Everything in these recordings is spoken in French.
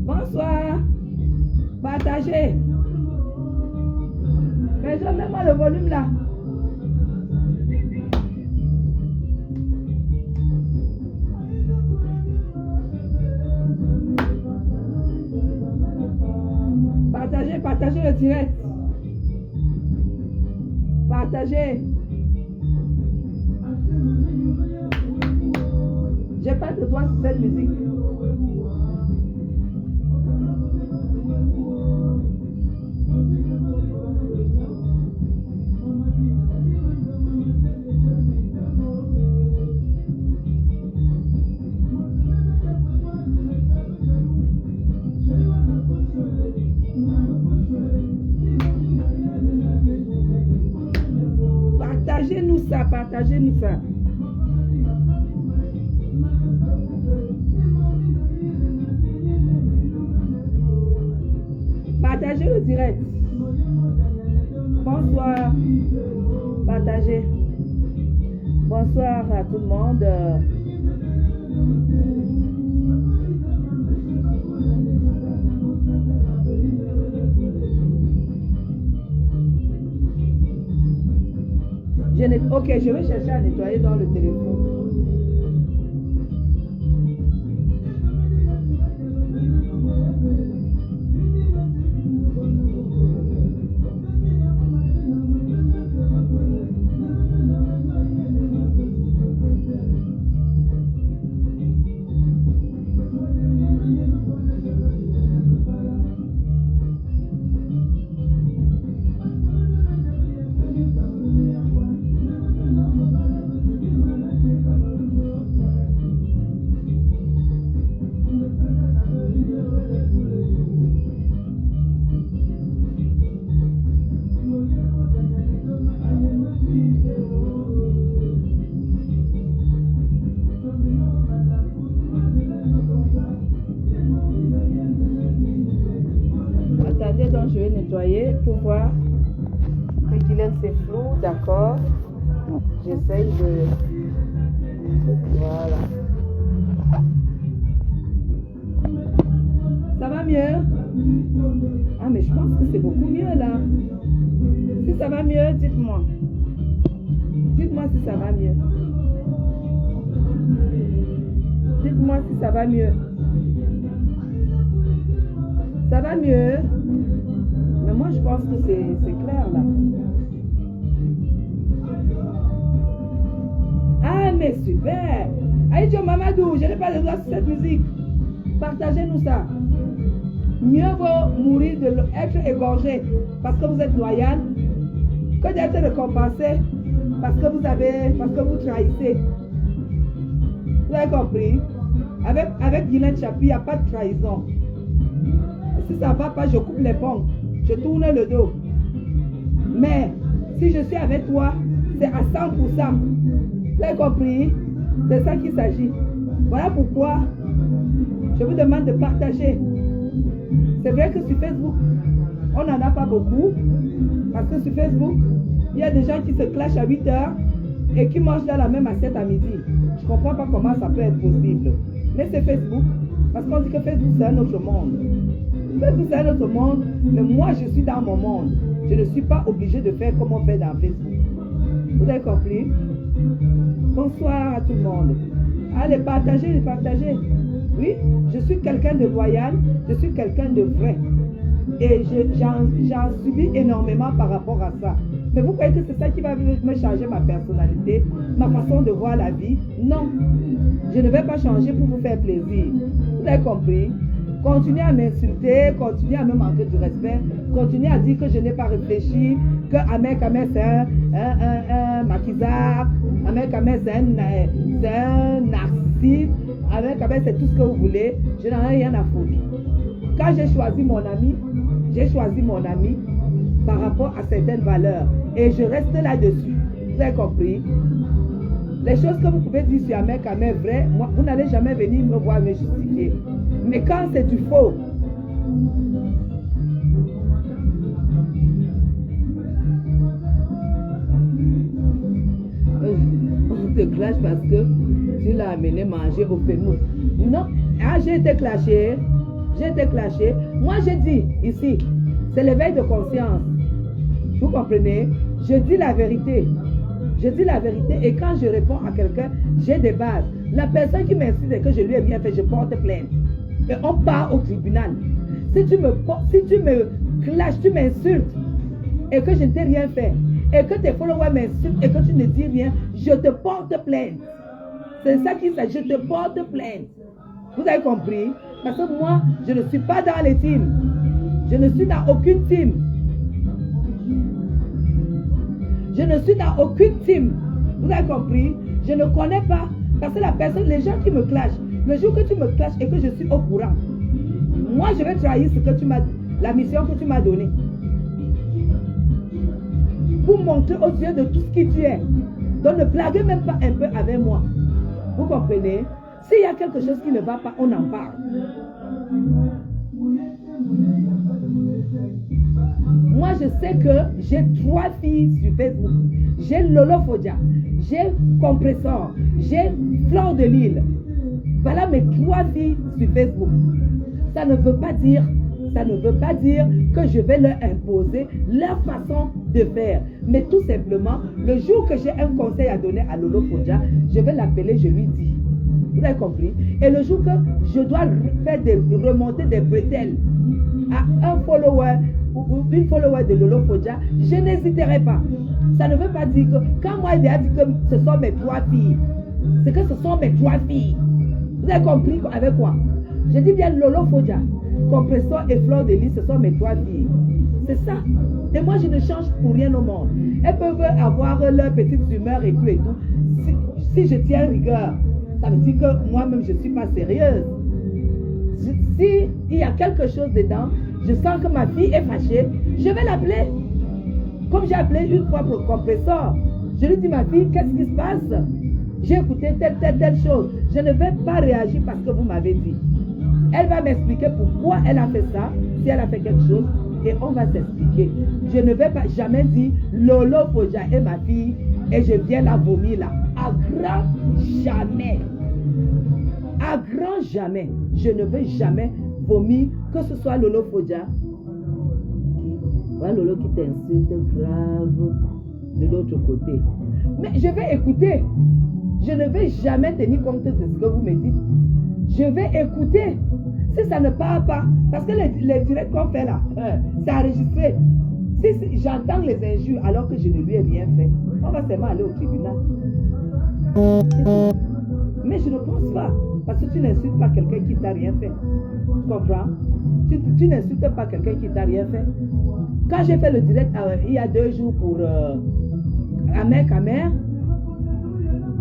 Bonsoir. Partagez. Mais je mets-moi le volume là. Partagez le direct. Partagez. J'ai pas de droit sur cette musique. Partagez-nous ça, partagez-nous ça. Partagez le direct. Bonsoir. Partagez. Bonsoir à tout le monde. Ok, je vais chercher à nettoyer dans le téléphone. vite pour voir. Guylaine, c'est flou, d'accord. J'essaye de... Voilà. Ça va mieux? Ah, mais je pense que c'est beaucoup mieux là. Si ça va mieux, dites-moi. Dites-moi si ça va mieux. Dites-moi si ça va mieux. Ça va mieux? Mais moi, je pense que c'est clair là. Ah, mais super! Aïdjo Mamadou, je n'ai pas le droit sur cette musique. Partagez-nous ça. Mieux vaut mourir être égorgé parce que vous êtes loyal que d'être récompensé parce que vous trahissez. Vous avez compris? Avec Guylaine Chapuis, il n'y a pas de trahison. Si ça ne va pas, je coupe les ponts. Je tourne le dos. Mais si je suis avec toi, c'est à 100%. Vous avez compris? C'est ça qu'il s'agit. Voilà pourquoi je vous demande de partager. C'est vrai que sur Facebook, on n'en a pas beaucoup. Parce que sur Facebook, il y a des gens qui se clashent à 8 heures et qui mangent dans la même assiette à midi. Je ne comprends pas comment ça peut être possible. Mais c'est Facebook. Parce qu'on dit que Facebook, c'est un autre monde. Facebook, c'est un autre monde. Mais moi, je suis dans mon monde. Je ne suis pas obligé de faire comme on fait dans Facebook. Vous avez compris? Bonsoir à tout le monde. Allez, partagez, partagez. Oui, je suis quelqu'un de loyal, je suis quelqu'un de vrai. Et j'en subis énormément par rapport à ça. Mais vous croyez que c'est ça qui va me changer ma personnalité, ma façon de voir la vie? Non. Je ne vais pas changer pour vous faire plaisir. Vous avez compris? Continuez à m'insulter, continuez à me manquer du respect, continuez à dire que je n'ai pas réfléchi, que Ahmed Kamel c'est un maquisard, Ahmed Kamel c'est un narcissique, Ahmed Kamel c'est tout ce que vous voulez, je n'en ai rien à foutre. Quand j'ai choisi mon ami par rapport à certaines valeurs et je reste là-dessus. Vous avez compris? Les choses que vous pouvez dire sur Ahmed Kamel vrai, moi, vous n'allez jamais venir me voir me justifier. Mais quand c'est du faux, on te clash parce que tu l'as amené manger au Fémous. Non, ah, j'ai été clashé. Moi, j'ai dit ici, c'est l'éveil de conscience. Vous comprenez? Je dis la vérité. Je dis la vérité et quand je réponds à quelqu'un, j'ai des bases. La personne qui m'insiste et que je lui ai bien fait, je porte plainte. Et on part au tribunal. Si tu me clashes, tu m'insultes et que je ne t'ai rien fait, et que tes followers m'insultent et que tu ne dis rien, je te porte plainte. C'est ça qu'il s'agit, je te porte plainte. Vous avez compris? Parce que moi, je ne suis pas dans les teams. Je ne suis dans aucune team. Je ne suis dans aucune team. Vous avez compris? Je ne connais pas. Parce que la personne, les gens qui me clashent, le jour que tu me clashes et que je suis au courant, moi je vais trahir ce que tu m'as, la mission que tu m'as donnée. Pour montrer aux yeux de tout ce qui tu es. Donc ne blaguez même pas un peu avec moi. Vous comprenez? S'il y a quelque chose qui ne va pas, on en parle. Moi, je sais que j'ai 3 filles sur Facebook. J'ai Lolo Fodia, j'ai Compressor, j'ai Fleur de Lille. Voilà mes 3 filles sur Facebook. Ça ne veut pas dire que je vais leur imposer leur façon de faire. Mais tout simplement, le jour que j'ai un conseil à donner à Lolo Fodia, je vais l'appeler, je lui dis. Vous avez compris? Et le jour que je dois faire remonter des bretelles à un follower ou une follower de Lolo Fodia, je n'hésiterai pas. Ça ne veut pas dire que quand moi il a dit que ce sont mes 3 filles, c'est que ce sont mes 3 filles. Vous avez compris avec quoi? Je dis bien Lolo Fodia, Compressor et Fleur de Lys, ce sont mes 3 filles. C'est ça. Et moi je ne change pour rien au monde. Elles peuvent avoir leur petite humeur et tout et tout. Si je tiens rigueur, ça veut dire que moi-même je ne suis pas sérieuse. Si il y a quelque chose dedans, je sens que ma fille est fâchée, je vais l'appeler. Comme j'ai appelé une fois pour Compressor, je lui dis ma fille, qu'est-ce qui se passe? J'ai écouté telle chose. Je ne vais pas réagir parce que vous m'avez dit. Elle va m'expliquer pourquoi elle a fait ça, si elle a fait quelque chose. et on va s'expliquer. Je ne vais pas jamais dire Lolo Foja est ma fille et je viens la vomir là. À grand jamais. À grand jamais. Je ne vais jamais vomir, que ce soit Lolo Foja. Voilà Lolo qui t'insulte grave de l'autre côté. Mais je vais écouter. Je ne vais jamais tenir compte de ce que vous me dites. Je vais écouter. Si ça ne part pas, parce que les directs qu'on fait là, c'est enregistré. Si j'entends les injures alors que je ne lui ai rien fait, on va seulement aller au tribunal. Mais je ne pense pas. Parce que tu n'insultes pas quelqu'un qui t'a rien fait. Tu comprends? Tu n'insultes pas quelqu'un qui t'a rien fait. Quand j'ai fait le direct il y a 2 jours pour Amer Kamer,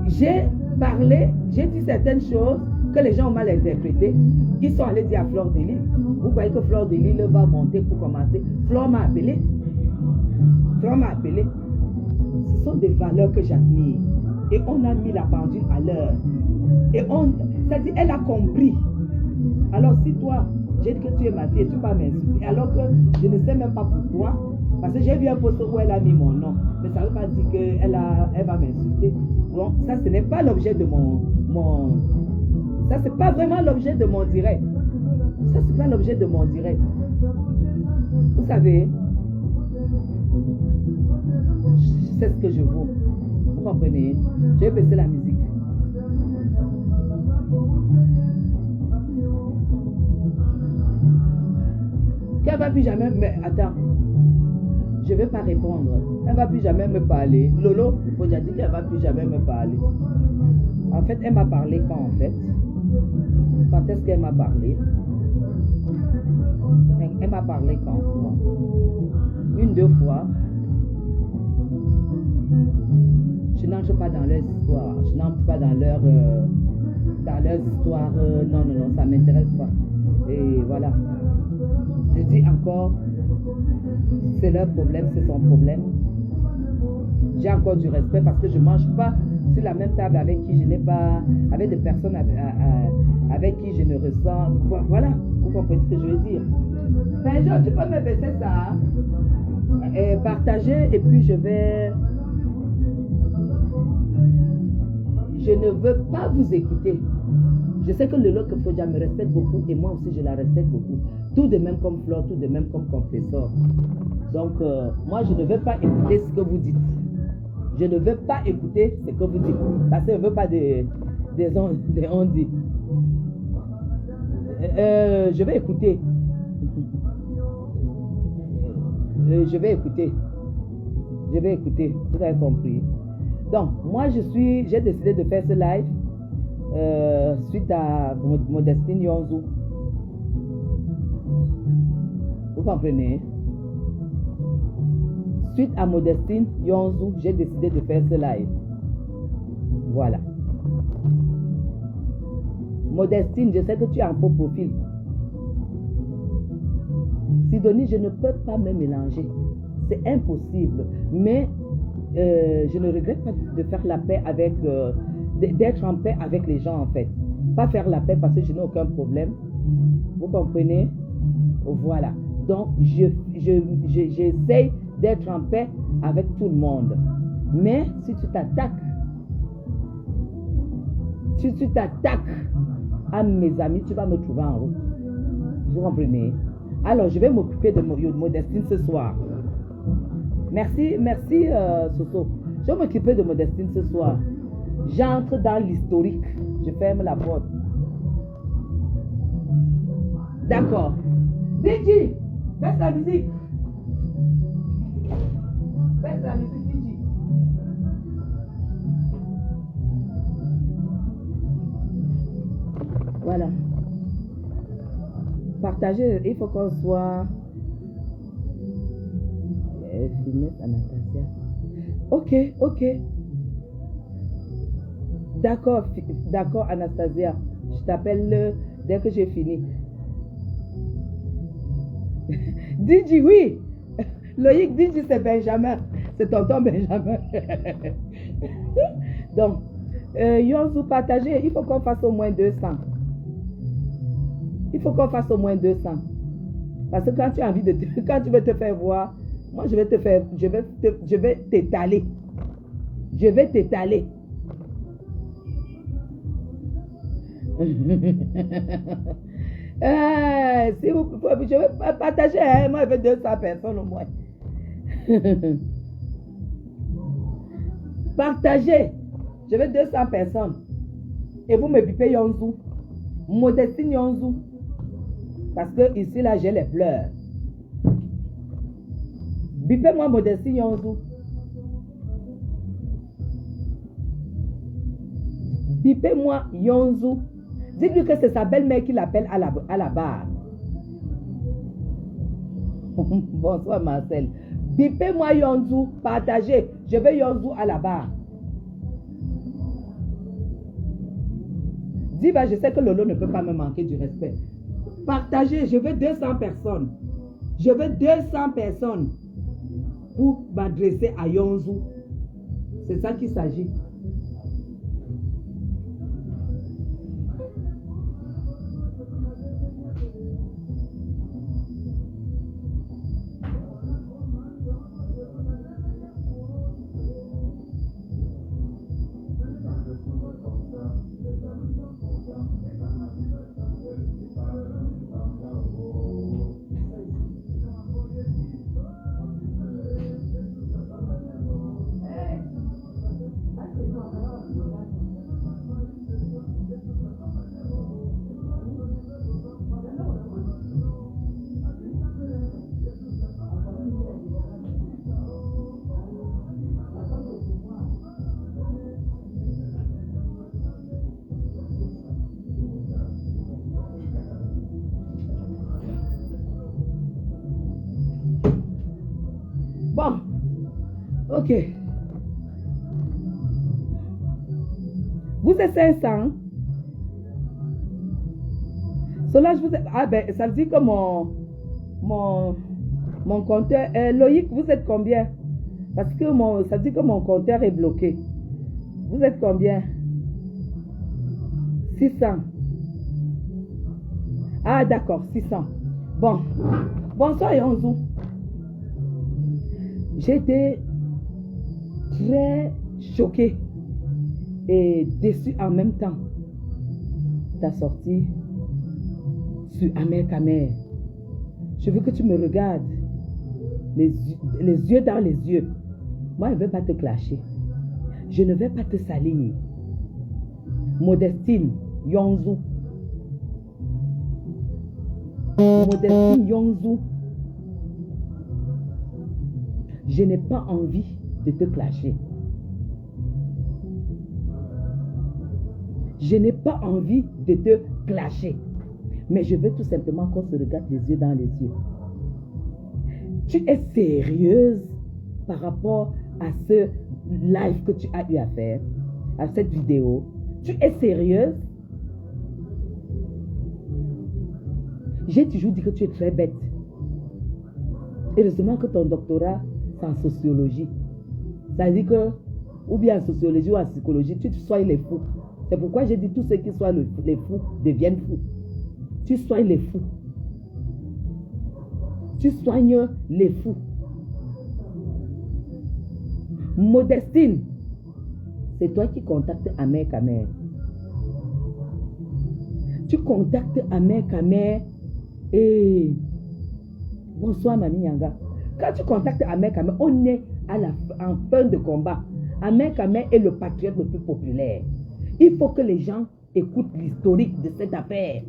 j'ai parlé, j'ai dit certaines choses que les gens ont mal interprétées. Ils sont allés dire à Fleur de Lys. Vous voyez que Fleur de Lys va monter pour commencer. Fleur m'a appelé. Fleur m'a appelé. Ce sont des valeurs que j'admire. Et on a mis la pendule à l'heure. Et c'est-à-dire, elle a compris. Alors si toi, j'ai dit que tu es ma fille et tu vas m'insulter, alors que je ne sais même pas pourquoi, parce que j'ai vu un post où elle a mis mon nom, mais ça ne veut pas dire qu'elle va m'insulter. Donc ça, ce n'est pas l'objet de ça, c'est pas vraiment l'objet de mon direct. Ça, c'est pas l'objet de mon direct. Vous savez, je sais ce que je vaux. Vous comprenez? Je vais baisser la musique. Qu'elle va plus jamais me... Attends. Je ne vais pas répondre. Elle ne va plus jamais me parler. Lolo, il faut déjà dire qu'elle ne va plus jamais me parler. En fait, elle m'a parlé quand, en fait? Quand est-ce qu'elle m'a parlé? Elle m'a parlé quand? Une, 2 fois. Je n'entre pas dans leurs histoires. Je n'entre pas dans leurs histoires. Non, ça ne m'intéresse pas. Et voilà. Je dis encore, c'est leur problème, c'est son problème. J'ai encore du respect parce que je ne mange pas sur la même table avec qui je n'ai pas, avec des personnes avec qui je ne ressens. Voilà, vous comprenez ce que je veux dire. Benjo, tu peux me baisser ça, et partager, et puis je ne veux pas vous écouter. Je sais que le Lolo Foja me respecte beaucoup et moi aussi je la respecte beaucoup. Tout de même comme Flore, tout de même comme Compressor. Donc moi je ne veux pas écouter ce que vous dites. Je ne veux pas écouter ce que vous dites. Parce que je ne veux pas des on dit. Je vais écouter. Je vais écouter. Je vais écouter. Vous avez compris. Donc moi j'ai décidé de faire ce live. Suite à Modestine Yonzou. Vous comprenez? Suite à Modestine Yonzou, j'ai décidé de faire ce live. Voilà. Modestine, je sais que tu as un faux profil. Sidonie, je ne peux pas me mélanger. C'est impossible. Mais je ne regrette pas de faire la paix avec... d'être en paix avec les gens en fait. Pas faire la paix parce que je n'ai aucun problème. Vous comprenez? Voilà. Donc, j'essaie d'être en paix avec tout le monde. Mais si tu t'attaques, à mes amis, tu vas me trouver en route. Vous comprenez? Alors, je vais m'occuper de Modestine ce soir. Merci, Soso. Je vais m'occuper de Modestine ce soir. J'entre dans l'historique. Je ferme la porte. D'accord. DJ, baisse la musique. Baisse la musique, DJ. Voilà. Partagez, il faut qu'on soit... Finesse Anastasia. Ok. D'accord, Anastasia. Je t'appelle dès que j'ai fini. DJ, oui. Loïc, DJ, c'est Benjamin. C'est tonton Benjamin. Donc, Yonzou, partagez. Il faut qu'on fasse au moins 200. Parce que quand tu as envie de quand tu veux te faire voir, moi je vais t'étaler. Je vais t'étaler. Si vous, je vais partager, hein, moi je veux 200 personnes au moins. Partagez. Je veux 200 personnes. Et vous me bipez Yonzou. Modestine Yonzou. Parce que ici, là, j'ai les pleurs. Bipez-moi Modestine Yonzou. Bipez-moi Yonzou. Dites-lui que c'est sa belle-mère qui l'appelle à la barre. Bonsoir Marcel. Bipez-moi Yonzou. Partagez. Je veux Yonzou à la barre. Dis, bah, je sais que Lolo ne peut pas me manquer du respect. Partagez, je veux 200 personnes. Je veux 200 personnes pour m'adresser à Yonzou. C'est ça qu'il s'agit. Bon, ok. Vous êtes 500. Solange, vous êtes... Ah ben, ça veut dire que mon compteur... Loïc, vous êtes combien? Parce que ça veut dire que mon compteur est bloqué. Vous êtes combien? 600. Ah d'accord, 600. Bon. Bonsoir Yonzou. J'étais très choquée et déçue en même temps. Ta sortie sur Amer Kamer. Je veux que tu me regardes les yeux dans les yeux. Moi, je ne vais pas te clasher. Je ne vais pas te salir. Modestine Yonzou. Modestine Yonzou. Je n'ai pas envie de te clasher. Je n'ai pas envie de te clasher. Mais je veux tout simplement qu'on se regarde les yeux dans les yeux. Tu es sérieuse par rapport à ce live que tu as eu à faire, à cette vidéo? Tu es sérieuse? J'ai toujours dit que tu es très bête. Heureusement que ton doctorat en sociologie. Ça veut dire que, ou bien en sociologie ou en psychologie, tu soignes les fous. C'est pourquoi j'ai dit tous ceux qui soignent les fous deviennent fous. Tu soignes les fous. Tu soignes les fous. Modestine, c'est toi qui contactes Amer Kamer. Tu contactes Amer Kamer et... Bonsoir Mamie Yanga. Quand tu contactes Amer Kamer, on est en fin de combat. Amer Kamer est le patriote le plus populaire. Il faut que les gens écoutent l'historique de cette affaire.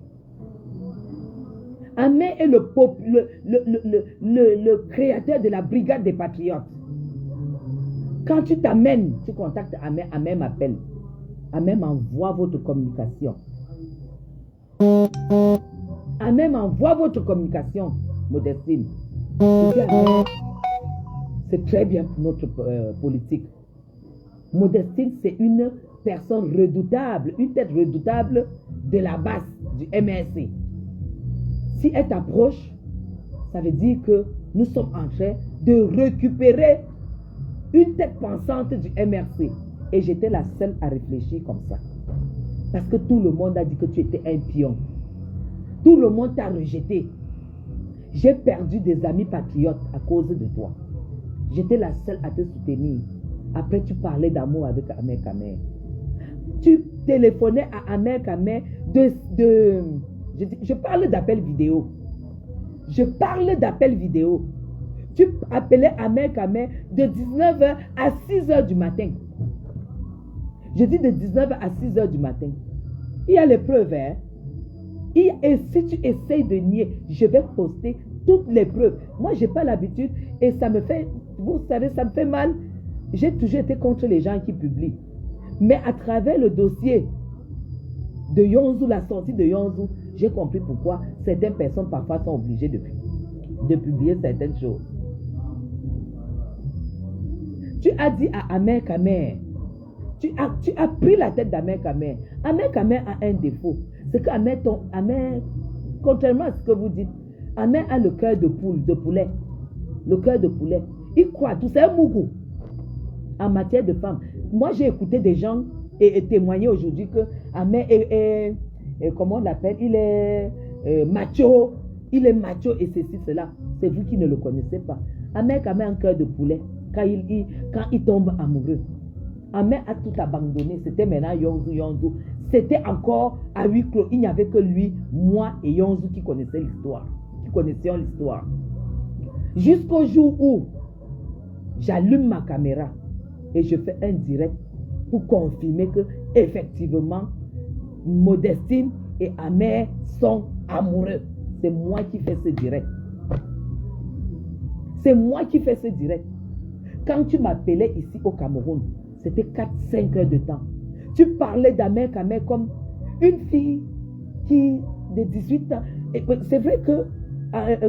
Amer est le créateur de la brigade des patriotes. Quand tu t'amènes, tu contactes Amer, Amer m'appelle. Amer m'envoie votre communication. Amer m'envoie votre communication, Modestine. C'est très bien pour notre politique. Modestine, c'est une personne redoutable, une tête redoutable de la base du MRC. Si elle t'approche, ça veut dire que nous sommes en train de récupérer une tête pensante du MRC. Et j'étais la seule à réfléchir comme ça. Parce que tout le monde a dit que tu étais un pion. Tout le monde t'a rejeté. J'ai perdu des amis patriotes à cause de toi. J'étais la seule à te soutenir. Après, tu parlais d'amour avec Ahmed Kamer. Tu téléphonais à Ahmed Kamer je parle d'appel vidéo. Je parle d'appel vidéo. Tu appelais Ahmed Kamer de 19h à 6h du matin. Je dis de 19h à 6h du matin. Il y a les preuves, hein? Et si tu essayes de nier, je vais poster toutes les preuves. Moi, je n'ai pas l'habitude et ça me fait, vous savez, ça me fait mal. J'ai toujours été contre les gens qui publient. Mais à travers le dossier de Yonzou, la sortie de Yonzou, j'ai compris pourquoi certaines personnes parfois sont obligées de publier certaines choses. Tu as dit à Ahmed Kamer, tu as pris la tête d'Ahmed Kamer. Ahmed Kamer a un défaut. C'est que Ahmed, contrairement à ce que vous dites, Ahmed a le cœur de poulet. Le cœur de poulet. Il croit tout. C'est un mougou. En matière de femmes. Moi, j'ai écouté des gens et témoigner aujourd'hui que Ahmed est comment on l'appelle? Il est macho. Il est macho et ceci, cela. C'est vous qui ne le connaissez pas. Ahmed Kamer a un cœur de poulet. Quand il tombe amoureux. Ahmed a tout abandonné. C'était maintenant Yonzou. C'était encore à huis clos. Il n'y avait que lui, moi et Yonzou qui connaissaient l'histoire. Qui connaissions l'histoire. Jusqu'au jour où j'allume ma caméra et je fais un direct pour confirmer que effectivement Modestine et Ahmed sont amoureux. C'est moi qui fais ce direct. C'est moi qui fais ce direct. Quand tu m'appelais ici au Cameroun, c'était 4-5 heures de temps. Tu parlais d'Ahmed Kamer comme une fille de 18 ans. C'est vrai que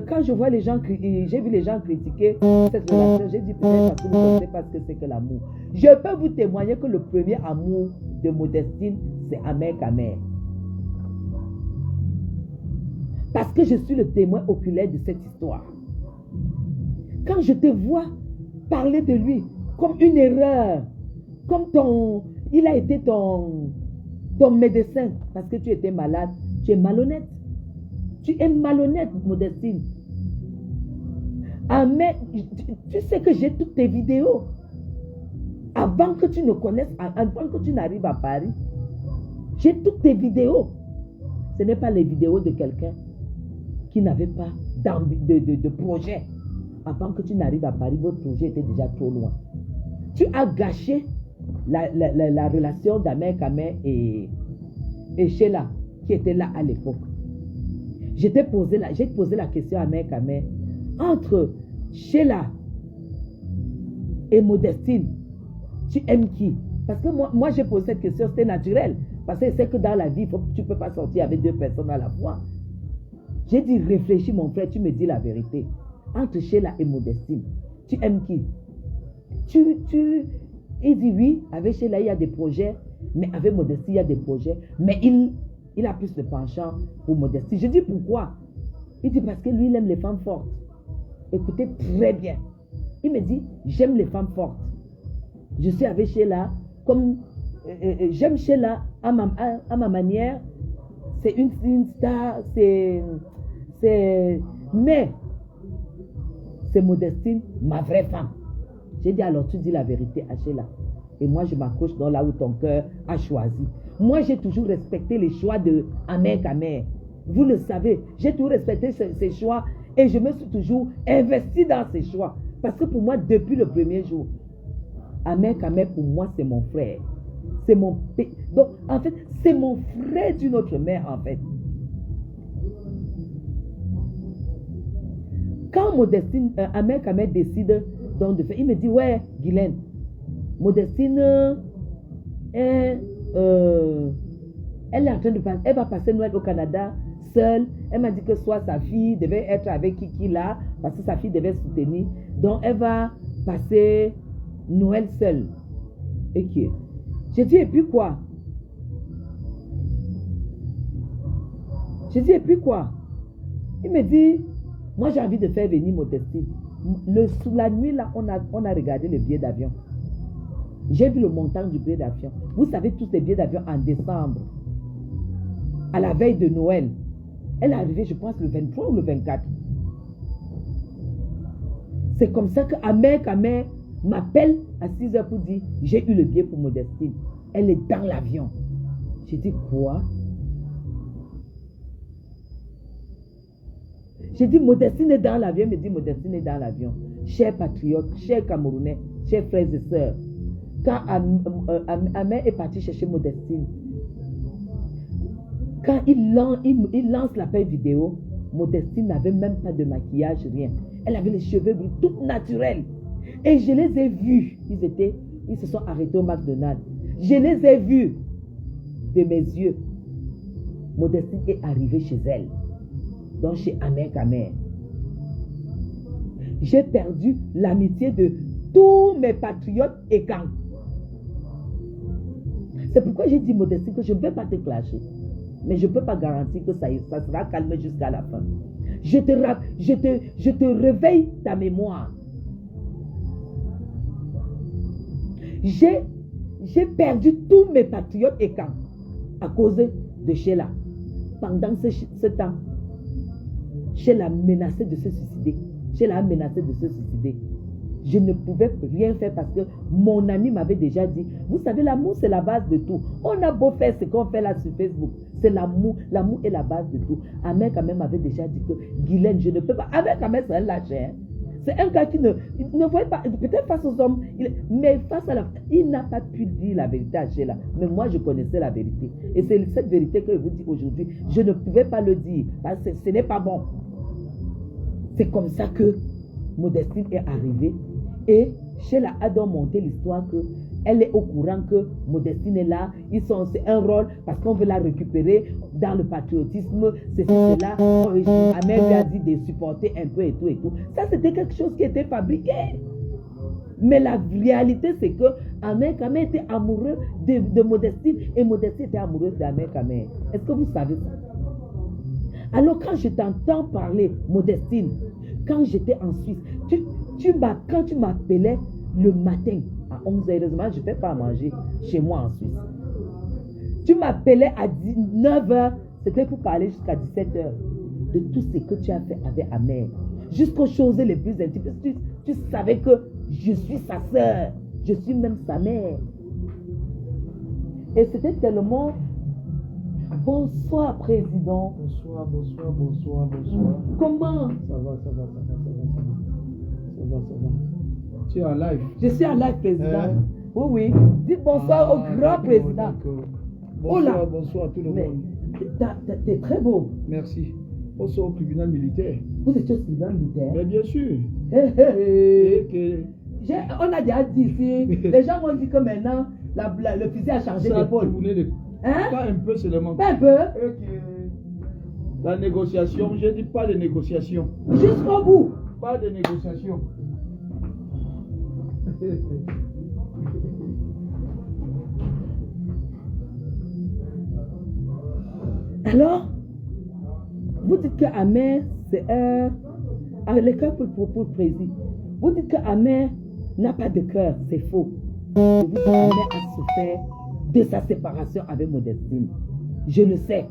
quand je vois les gens, j'ai vu les gens critiquer cette relation, j'ai dit peut-être parce que vous ne savez pas ce que c'est que l'amour. Je peux vous témoigner que le premier amour de Modestine, c'est Ahmed Kamer. Parce que je suis le témoin oculaire de cette histoire. Quand je te vois parler de lui comme une erreur, comme il a été ton médecin parce que tu étais malade, tu es malhonnête. Tu es malhonnête, Modestine. Ahmed, tu sais que j'ai toutes tes vidéos. Avant que tu ne connaisses, avant que tu n'arrives à Paris, j'ai toutes tes vidéos. Ce n'est pas les vidéos de quelqu'un qui n'avait pas de projet. Avant que tu n'arrives à Paris, votre projet était déjà trop loin. Tu as gâché la relation d'Ahmed Kamer et Sheila, qui était là à l'époque. J'ai posé la question à Ahmed Kamer. Entre Sheila et Modestine, tu aimes qui? Parce que moi j'ai posé cette question, c'était naturel. Parce que c'est que dans la vie, tu ne peux pas sortir avec deux personnes à la fois. J'ai dit, réfléchis mon frère, tu me dis la vérité. Entre Sheila et Modestine, tu aimes qui? Il dit oui, avec Sheila il y a des projets, mais avec Modestine il y a des projets, mais il a plus de penchant pour Modestine. Je dis pourquoi? Il dit parce que lui il aime les femmes fortes. Écoutez très bien. Il me dit, j'aime les femmes fortes. Je suis avec Sheila, comme j'aime Sheila à ma manière. C'est une star, mais c'est Modestine, ma vraie femme. J'ai dit alors tu dis la vérité à Sheila. Et moi je m'accroche dans là où ton cœur a choisi. Moi j'ai toujours respecté les choix de Ahmed Kamer. Vous le savez, j'ai toujours respecté ses choix et je me suis toujours investi dans ses choix. Parce que pour moi, depuis le premier jour, Ahmed Kamer pour moi c'est mon frère. C'est mon père. Donc en fait, c'est mon frère d'une autre mère en fait. Quand Modestine, Ahmed Kamer décide donc de faire, il me dit ouais, Guylaine, Modestine, elle est en train de passer, elle va passer Noël au Canada seule. Elle m'a dit que soit sa fille devait être avec Kiki là, parce que sa fille devait soutenir. Donc elle va passer Noël seule. Ok. J'ai dit et puis quoi? J'ai dit et puis quoi? Il me dit, moi j'ai envie de faire venir Modestine. Sous la nuit là, on a regardé le billet d'avion. J'ai vu le montant du billet d'avion. Vous savez tous ces billets d'avion en décembre, à la veille de Noël. Elle est arrivée, je pense, le 23 ou le 24. C'est comme ça que Amer m'appelle à 6h pour dire, j'ai eu le billet pour Modestine. Elle est dans l'avion. J'ai dit, quoi? J'ai dit, Modestine est dans l'avion. Elle me dit, Modestine est dans l'avion. Chers patriotes, chers Camerounais, chers frères et sœurs, quand Amer est parti chercher Modestine, quand il lance l'appel vidéo, Modestine n'avait même pas de maquillage, rien. Elle avait les cheveux gris, toutes naturelles. Et je les ai vus. Ils se sont arrêtés au McDonald's. Je les ai vus de mes yeux. Modestine est arrivée chez elle. Donc chez Amer. J'ai perdu l'amitié de tous mes patriotes et camps. C'est pourquoi j'ai dit, Modestine, que je ne vais pas te clasher. Mais je ne peux pas garantir que ça sera calmé jusqu'à la fin. Je te réveille ta mémoire. J'ai perdu tous mes patriotes et camps à cause de Sheila. Pendant ce temps, Sheila menaçait de se suicider. Sheila a menacé de se suicider. Je ne pouvais rien faire parce que mon ami m'avait déjà dit, vous savez, l'amour, c'est la base de tout. On a beau faire ce qu'on fait là sur Facebook. C'est l'amour. L'amour est la base de tout. Amer quand même m'avait déjà dit que, Guylaine, je ne peux pas. Amer quand même, c'est un lâche. Hein? C'est un gars qui ne voyait pas, peut-être face aux hommes, mais face à la... Il n'a pas pu dire la vérité à Sheila. Mais moi, je connaissais la vérité. Et c'est cette vérité que je vous dis aujourd'hui. Je ne pouvais pas le dire parce que ce n'est pas bon. C'est comme ça que Modestine est arrivée. Et Sheila a donc monté l'histoire que elle est au courant que Modestine est là. C'est un rôle parce qu'on veut la récupérer dans le patriotisme. C'est cela. Amer lui a dit de supporter un peu et tout et tout. Ça, c'était quelque chose qui était fabriqué. Mais la réalité, c'est que Amer Kamer était amoureux de Modestine et Modestine était amoureuse d'Amer Kamer. Est-ce que vous savez ça? Alors, quand je t'entends parler, Modestine, quand j'étais en Suisse, quand tu m'appelais le matin à 11h, heureusement, je ne fais pas à manger chez moi en Suisse. Tu m'appelais à 9h, c'était pour parler jusqu'à 17h de tout ce que tu as fait avec Amer. Jusqu'aux choses les plus intimes. Tu savais que je suis sa sœur, je suis même sa mère. Et c'était tellement... Bonsoir, président. Bonsoir. Comment? Ça va. Tu es en live? Je suis en live, président. Oui. Dites bonsoir au grand président. Bonsoir à tout le monde. T'es très beau. Merci. Bonsoir au tribunal militaire. Vous étiez au tribunal militaire? Mais bien sûr. On a déjà dit ici, les gens m'ont dit que maintenant, le fusil a changé d'épaule. Pas un peu seulement. Pas un peu. La négociation, je dis pas de négociation. Jusqu'au bout. Pas de négociation. Alors, vous dites que Amer, c'est un... Le cœur pour le président. Vous dites que Amer n'a pas de cœur, c'est faux. Vous dites qu'Amer a souffert de sa séparation avec Modestine. Je le sais.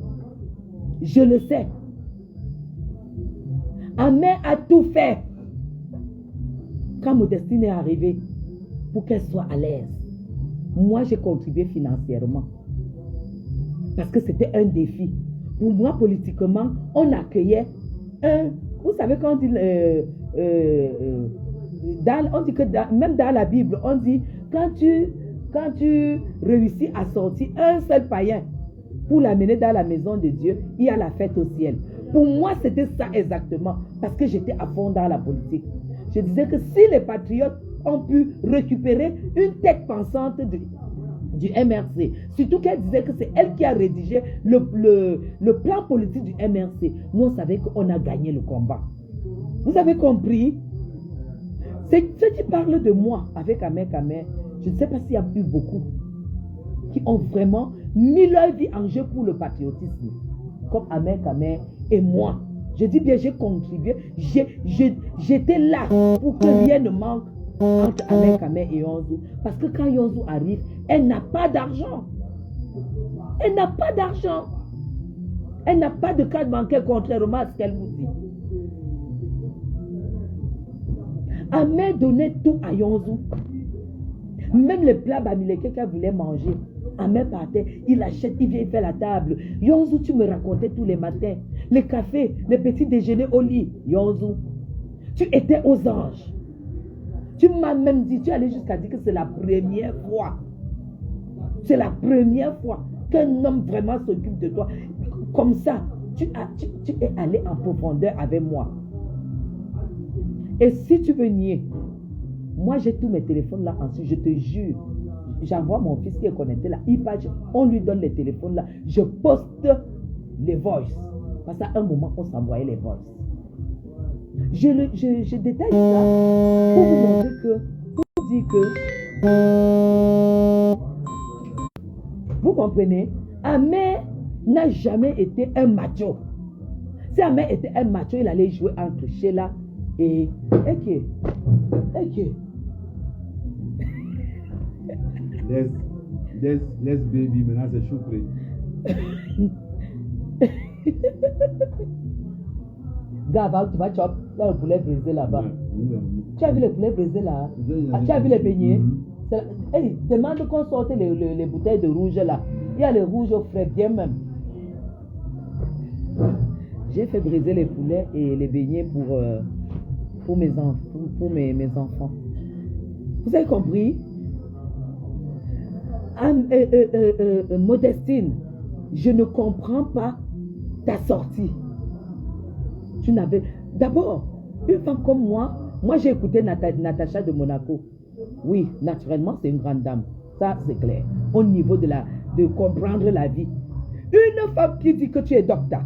Amer a tout fait quand Modestine est arrivée pour qu'elle soit à l'aise. Moi, j'ai contribué financièrement parce que c'était un défi. Pour moi, politiquement, on accueillait un... Vous savez quand on dit... on dit que même dans la Bible, on dit quand tu réussis à sortir un seul païen pour l'amener dans la maison de Dieu, il y a la fête au ciel. Pour moi, c'était ça exactement, parce que j'étais à fond dans la politique. Je disais que si les patriotes ont pu récupérer une tête pensante du MRC, surtout qu'elle disait que c'est elle qui a rédigé le plan politique du MRC, nous on savait qu'on a gagné le combat. Vous avez compris? C'est ceux qui parlent de moi avec Amer Kamer, je ne sais pas s'il y a eu beaucoup qui ont vraiment mis leur vie en jeu pour le patriotisme, comme Amer Kamer et moi. Je dis bien, j'ai contribué, j'étais là pour que rien ne manque entre Amer Kamer et Yonzou. Parce que quand Yonzou arrive, elle n'a pas d'argent. Elle n'a pas d'argent. Elle n'a pas de carte bancaire, contrairement à ce qu'elle vous dit. Amé donnait tout à Yonzou. Même les plats bamileke qu'elle voulait manger. Amé partait, il achète, il vient, il fait la table. Yonzou, tu me racontais tous les matins. Les cafés, les petits déjeuners au lit. Yonzou, tu étais aux anges. Tu m'as même dit, tu allais jusqu'à dire que c'est la première fois. C'est la première fois qu'un homme vraiment s'occupe de toi. Comme ça, tu es allé en profondeur avec moi. Et si tu veux nier, moi j'ai tous mes téléphones là ensuite, je te jure. J'envoie mon fils qui est connecté là, on lui donne les téléphones là, je poste les voices. Parce qu'à un moment, on s'envoyait les voices. Je détaille ça pour vous montrer que, pour vous dire que, vous comprenez, Amé n'a jamais été un macho. Si Amé était un macho, il allait jouer entre Sheila et Eke. Laisse baby, maintenant c'est choupré. Gars, tu vas chop dans le poulet brisé là-bas. Tu as vu le poulet brisé là? Tu as vu les beignets? Hey, demande qu'on sorte les bouteilles de rouge là. Il y a les rouges au frais, bien même. J'ai fait briser les poulets et les beignets pour mes enfants. Vous avez compris? Modestine, je ne comprends pas ta sortie. Tu n'avais... D'abord, une femme comme moi j'ai écouté Natacha de Monaco. Oui, naturellement, c'est une grande dame. Ça, c'est clair. Au niveau de comprendre la vie. Une femme qui dit que tu es docteur.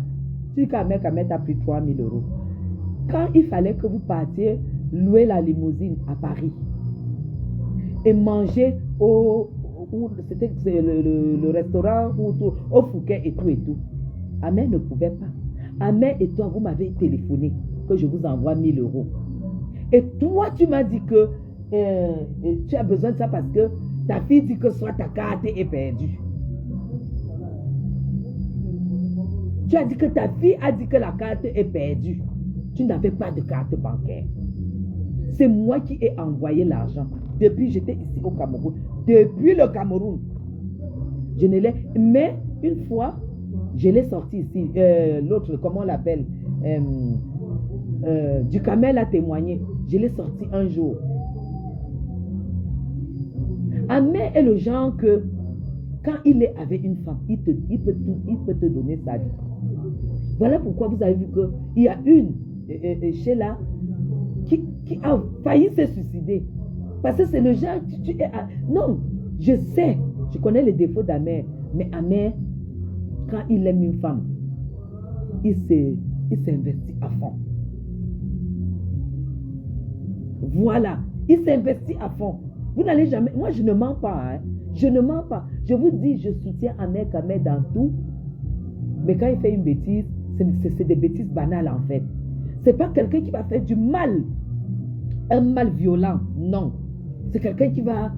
Tu dis qu'Ahmed t'a pris 3 000 €. Quand il fallait que vous partiez louer la limousine à Paris et manger c'était le restaurant au Fouquet et tout. Ahmed ne pouvait pas. Ahmed et toi, vous m'avez téléphoné que je vous envoie 1 000 €. Et toi, tu m'as dit que tu as besoin de ça parce que ta fille dit que soit ta carte est perdue. Tu as dit que ta fille a dit que la carte est perdue. Tu n'avais pas de carte bancaire. C'est moi qui ai envoyé l'argent. Depuis, j'étais ici au Cameroun. Depuis le Cameroun. Je ne l'ai... Mais une fois, je l'ai sorti ici. L'autre, comment on l'appelle? Du Camel a témoigné. Je l'ai sorti un jour. Ahmed est le genre que quand il est avec une femme, il peut te donner sa vie. Voilà pourquoi vous avez vu qu'il y a une Sheila qui a failli se suicider. Parce que c'est le genre tu es non, je sais, je connais les défauts d'Ahmed, mais Ahmed, quand il aime une femme, il s'investit à fond. Voilà, il s'investit à fond. Vous n'allez jamais... Moi, je ne mens pas. Hein. Je ne mens pas. Je vous dis, je soutiens Ahmed dans tout. Mais quand il fait une bêtise, c'est des bêtises banales en fait. C'est pas quelqu'un qui va faire du mal. Un mal violent. Non. C'est quelqu'un qui va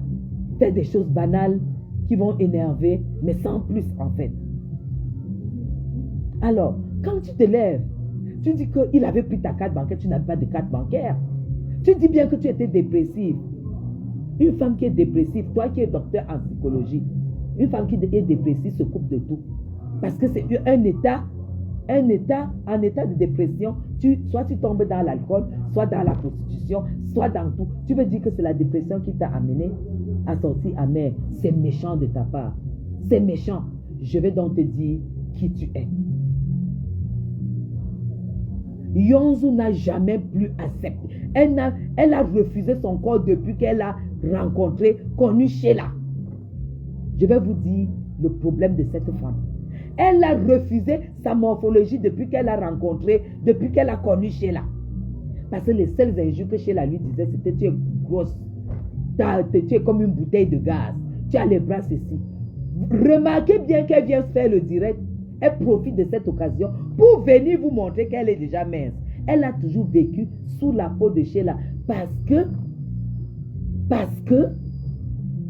faire des choses banales qui vont énerver, mais sans plus en fait. Alors, quand tu te lèves, tu dis qu'il avait pris ta carte bancaire, tu n'avais pas de carte bancaire. Tu dis bien que tu étais dépressive. Une femme qui est dépressive, toi qui es docteur en psychologie, une femme qui est dépressive se coupe de tout. Parce que c'est en état de dépression, soit tu tombes dans l'alcool, soit dans la prostitution, soit dans tout. Tu veux dire que c'est la dépression qui t'a amené à sortir amer. C'est méchant de ta part. C'est méchant. Je vais donc te dire qui tu es. Yonzou n'a jamais plus accepté. Elle a refusé son corps depuis qu'elle a connu Sheila. Je vais vous dire le problème de cette femme. Elle a refusé sa morphologie depuis qu'elle a connu Sheila. Parce que les seules injures que Sheila lui disait, c'était tu es grosse, tu es comme une bouteille de gaz, tu as les bras ceci. Remarquez bien qu'elle vient faire le direct. Elle profite de cette occasion pour venir vous montrer qu'elle est déjà mince. Elle a toujours vécu sous la peau de Sheila parce que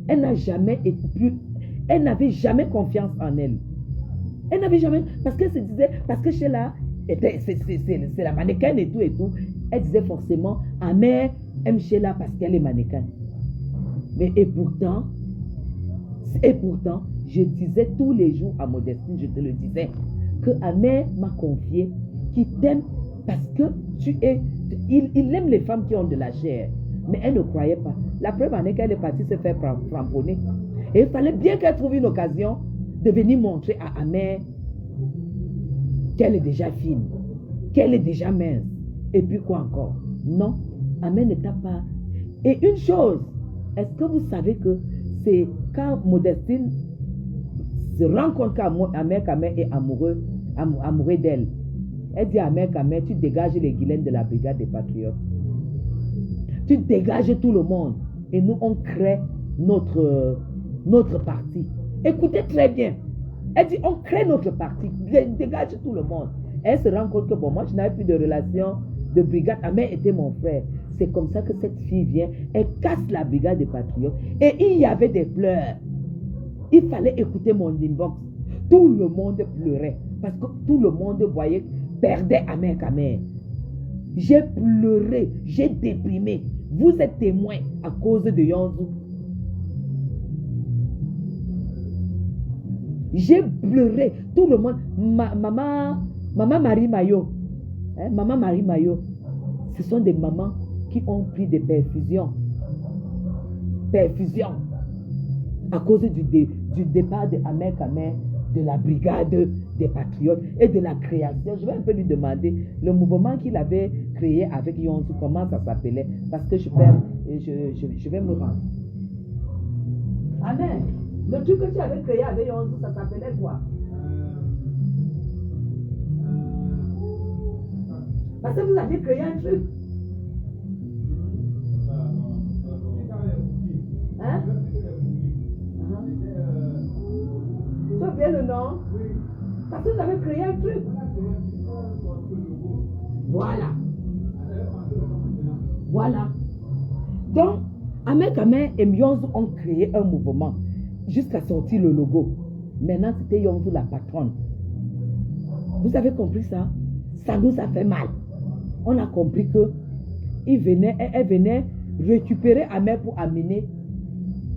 elle n'a jamais été plus, elle n'avait jamais confiance en elle. Elle n'avait jamais, parce qu'elle se disait, parce que Sheila c'est la mannequin et tout. Elle disait forcément, Ahmed aime Sheila parce qu'elle est mannequin. Mais et pourtant, je disais tous les jours à Modestine, je te le disais, que Amer m'a confié qu'il t'aime parce que il aime les femmes qui ont de la chair. Mais elle ne croyait pas. La preuve en est qu'elle est partie se faire framponner. Et il fallait bien qu'elle trouve une occasion de venir montrer à Amer qu'elle est déjà fine, qu'elle est déjà mince. Et puis quoi encore? Non, Amer ne t'a pas. Et une chose, est-ce que vous savez que c'est quand Modestine se rend compte qu'Amer est amoureux d'elle. Elle dit à Amer, tu dégages les Guylaines de la brigade des patriotes. Tu dégages tout le monde. Et nous, on crée notre parti. Écoutez très bien. Elle dit, on crée notre parti. Dégage tout le monde. Elle se rend compte que, bon, moi, je n'avais plus de relation de brigade. Amer était mon frère. C'est comme ça que cette fille vient. Elle casse la brigade des patriotes. Et il y avait des pleurs. Il fallait écouter mon inbox. Tout le monde pleurait. Parce que tout le monde voyait, perdait Amer. J'ai pleuré. J'ai déprimé. Vous êtes témoins à cause de Yonzou. J'ai pleuré. Tout le monde. Maman Marie Mayo. Maman Marie Mayo. Ce sont des mamans qui ont pris des perfusions. Perfusions. À cause du départ de Amer, de la brigade des patriotes et de la création. Je vais un peu lui demander le mouvement qu'il avait créé avec Yonzou, comment ça s'appelait, parce que je vais me rendre. Amen. Le truc que tu avais créé avec Yonzou, ça s'appelait quoi? Parce que vous avez créé un truc. Hein? Tu as bien le nom? Parce que vous avez créé un truc. Voilà. Donc, Amer et Yonzou ont créé un mouvement jusqu'à sortir le logo. Maintenant, c'était Yonzou la patronne. Vous avez compris ça? Ça nous a fait mal. On a compris que elle venait récupérer Amer pour amener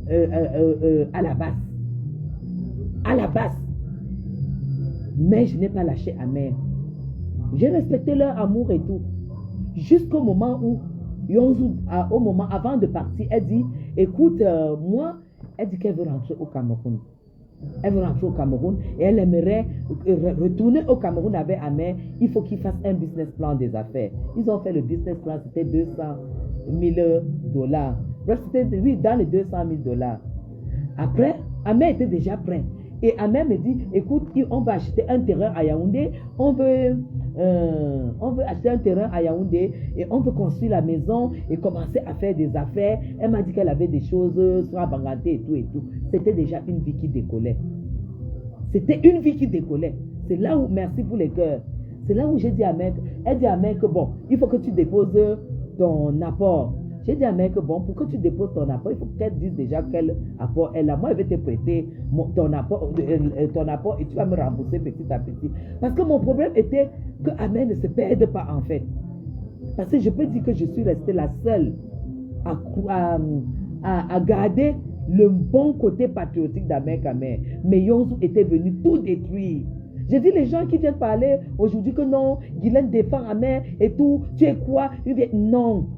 à la base. À la base. Mais je n'ai pas lâché Amer. J'ai respecté leur amour et tout. Jusqu'au moment où Yonzou, avant de partir, elle dit, écoute, moi, elle dit qu'elle veut rentrer au Cameroun. Elle veut rentrer au Cameroun et elle aimerait retourner au Cameroun avec Amer. Il faut qu'ils fassent un business plan des affaires. Ils ont fait le business plan, c'était $200,000. Bref, c'était, oui, dans les $200,000. Après, Amer était déjà prêt. Et Amer me dit, écoute, on va acheter un terrain à Yaoundé, on veut acheter un terrain à Yaoundé et on veut construire la maison et commencer à faire des affaires. Elle m'a dit qu'elle avait des choses sur Abanganté et tout et tout. C'était déjà une vie qui décollait. C'était une vie qui décollait. C'est là où, merci pour les cœurs, c'est là où j'ai dit à Amer, elle dit à Amer que bon, il faut que tu déposes ton apport. J'ai dit à Amer que bon, pour que tu déposes ton apport, il faut qu'elle dise déjà quel apport elle a. Moi, elle va te prêter ton apport et tu vas me rembourser petit à petit. Parce que mon problème était que Amer ne se perde pas en fait. Parce que je peux dire que je suis restée la seule à garder le bon côté patriotique d'Amer. Mais Yonzou était venu tout détruire. J'ai dit les gens qui viennent parler aujourd'hui que non, Guylaine défend Amer et tout, tu es quoi? Non.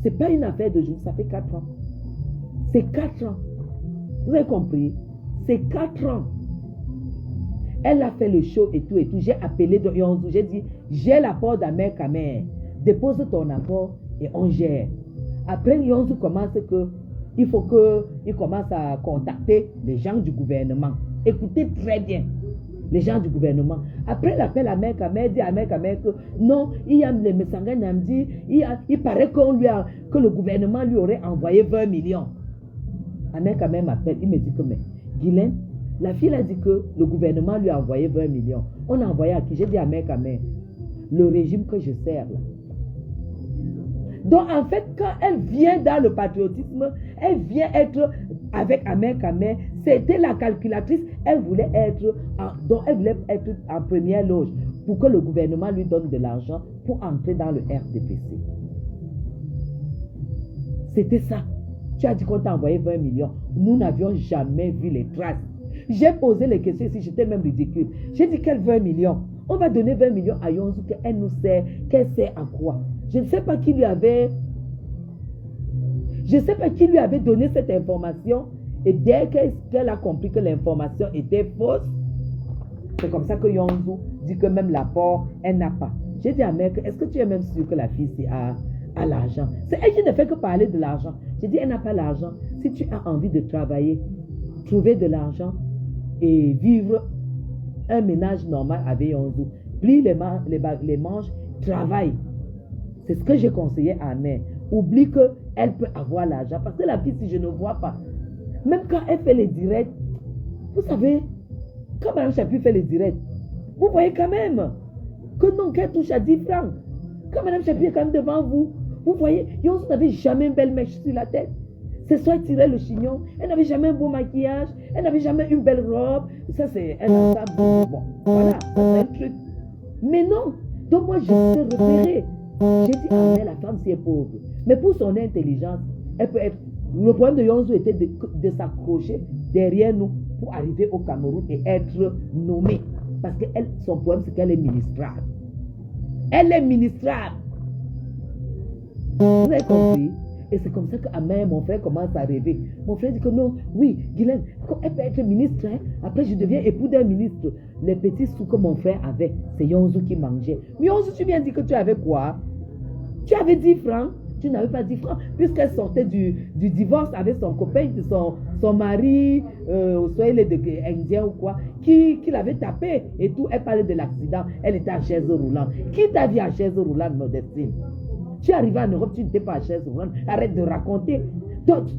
Ce n'est pas une affaire de jour, ça fait 4 ans. C'est 4 ans. Vous avez compris? C'est 4 ans. Elle a fait le show et tout et tout. J'ai appelé Yonzou, j'ai dit, j'ai l'apport d'Amer. Dépose ton apport et on gère. Après, Yonzou commence il faut qu'il commence à contacter les gens du gouvernement. Écoutez très bien. Les gens du gouvernement. Après l'appel à Amer, dit à Amer que non, il y a les Messangais Namdi, il paraît que le gouvernement lui aurait envoyé 20 millions. Amer m'appelle, il me dit que mais Guylaine, la fille a dit que le gouvernement lui a envoyé 20 millions. On a envoyé à qui? J'ai dit à Amer, le régime que je sers là. Donc en fait, quand elle vient dans le patriotisme, elle vient être avec Amer, c'était la calculatrice, elle voulait être en première loge pour que le gouvernement lui donne de l'argent pour entrer dans le RDPC. C'était ça. Tu as dit qu'on t'a envoyé 20 millions. Nous n'avions jamais vu les traces. J'ai posé les questions ici, j'étais même ridicule. J'ai dit quel 20 millions? On va donner 20 millions à Yonzu, qu'elle nous sert, qu'elle sert à quoi? Je ne sais pas qui lui avait... Je ne sais pas qui lui avait donné cette information. Et dès qu'elle a compris que l'information était fausse, c'est comme ça que Yonzu dit que même l'apport, elle n'a pas. J'ai dit à Mec, est-ce que tu es même sûr que la fille a l'argent? C'est elle qui ne fait que parler de l'argent. J'ai dit, elle n'a pas l'argent. Si tu as envie de travailler, trouver de l'argent et vivre un ménage normal avec Yonzu, plie les manches, travaille. C'est ce que j'ai conseillé à Mère. Oublie qu'elle peut avoir l'argent. Parce que la fille, si je ne vois pas, même quand elle fait les directs, vous savez, quand Mme Chapuis fait les directs, vous voyez quand même que non, qu'elle touche à 10 francs. Quand Mme Chapuis est quand même devant vous, vous voyez, Yonzu n'avait jamais une belle mèche sur la tête. C'est soit elle tirait le chignon, elle n'avait jamais un beau maquillage, elle n'avait jamais une belle robe. Ça, c'est un ensemble. Bon, voilà, c'est un truc. Mais non, donc moi, je sais repérer. J'ai dit, ah, mais la femme, si elle est pauvre. Mais pour son intelligence, elle peut être... Le problème de Yonzu était de s'accrocher derrière nous pour arriver au Cameroun et être nommée. Parce que son problème, c'est qu'elle est ministrable. Elle est ministrable. Vous avez compris? Et c'est comme ça qu'Amère, mon frère, commence à rêver. Mon frère dit que non, oui, Guylaine, elle peut être ministre, hein? Après je deviens époux d'un ministre. Les petits sous que mon frère avait, c'est Yonzu qui mangeait. Mais Yonzu, tu viens dire que tu avais quoi? Tu avais 10 francs? Tu n'avais pas 10 francs, puisqu'elle sortait du divorce avec son copain, son mari, soit il est indien ou quoi, qui l'avait tapé et tout. Elle parlait de l'accident, elle était en chaise roulante. Qui t'a vu en chaise roulante, Modestine? Tu es arrivé en Europe, tu n'étais pas en chaise roulante. Arrête de raconter.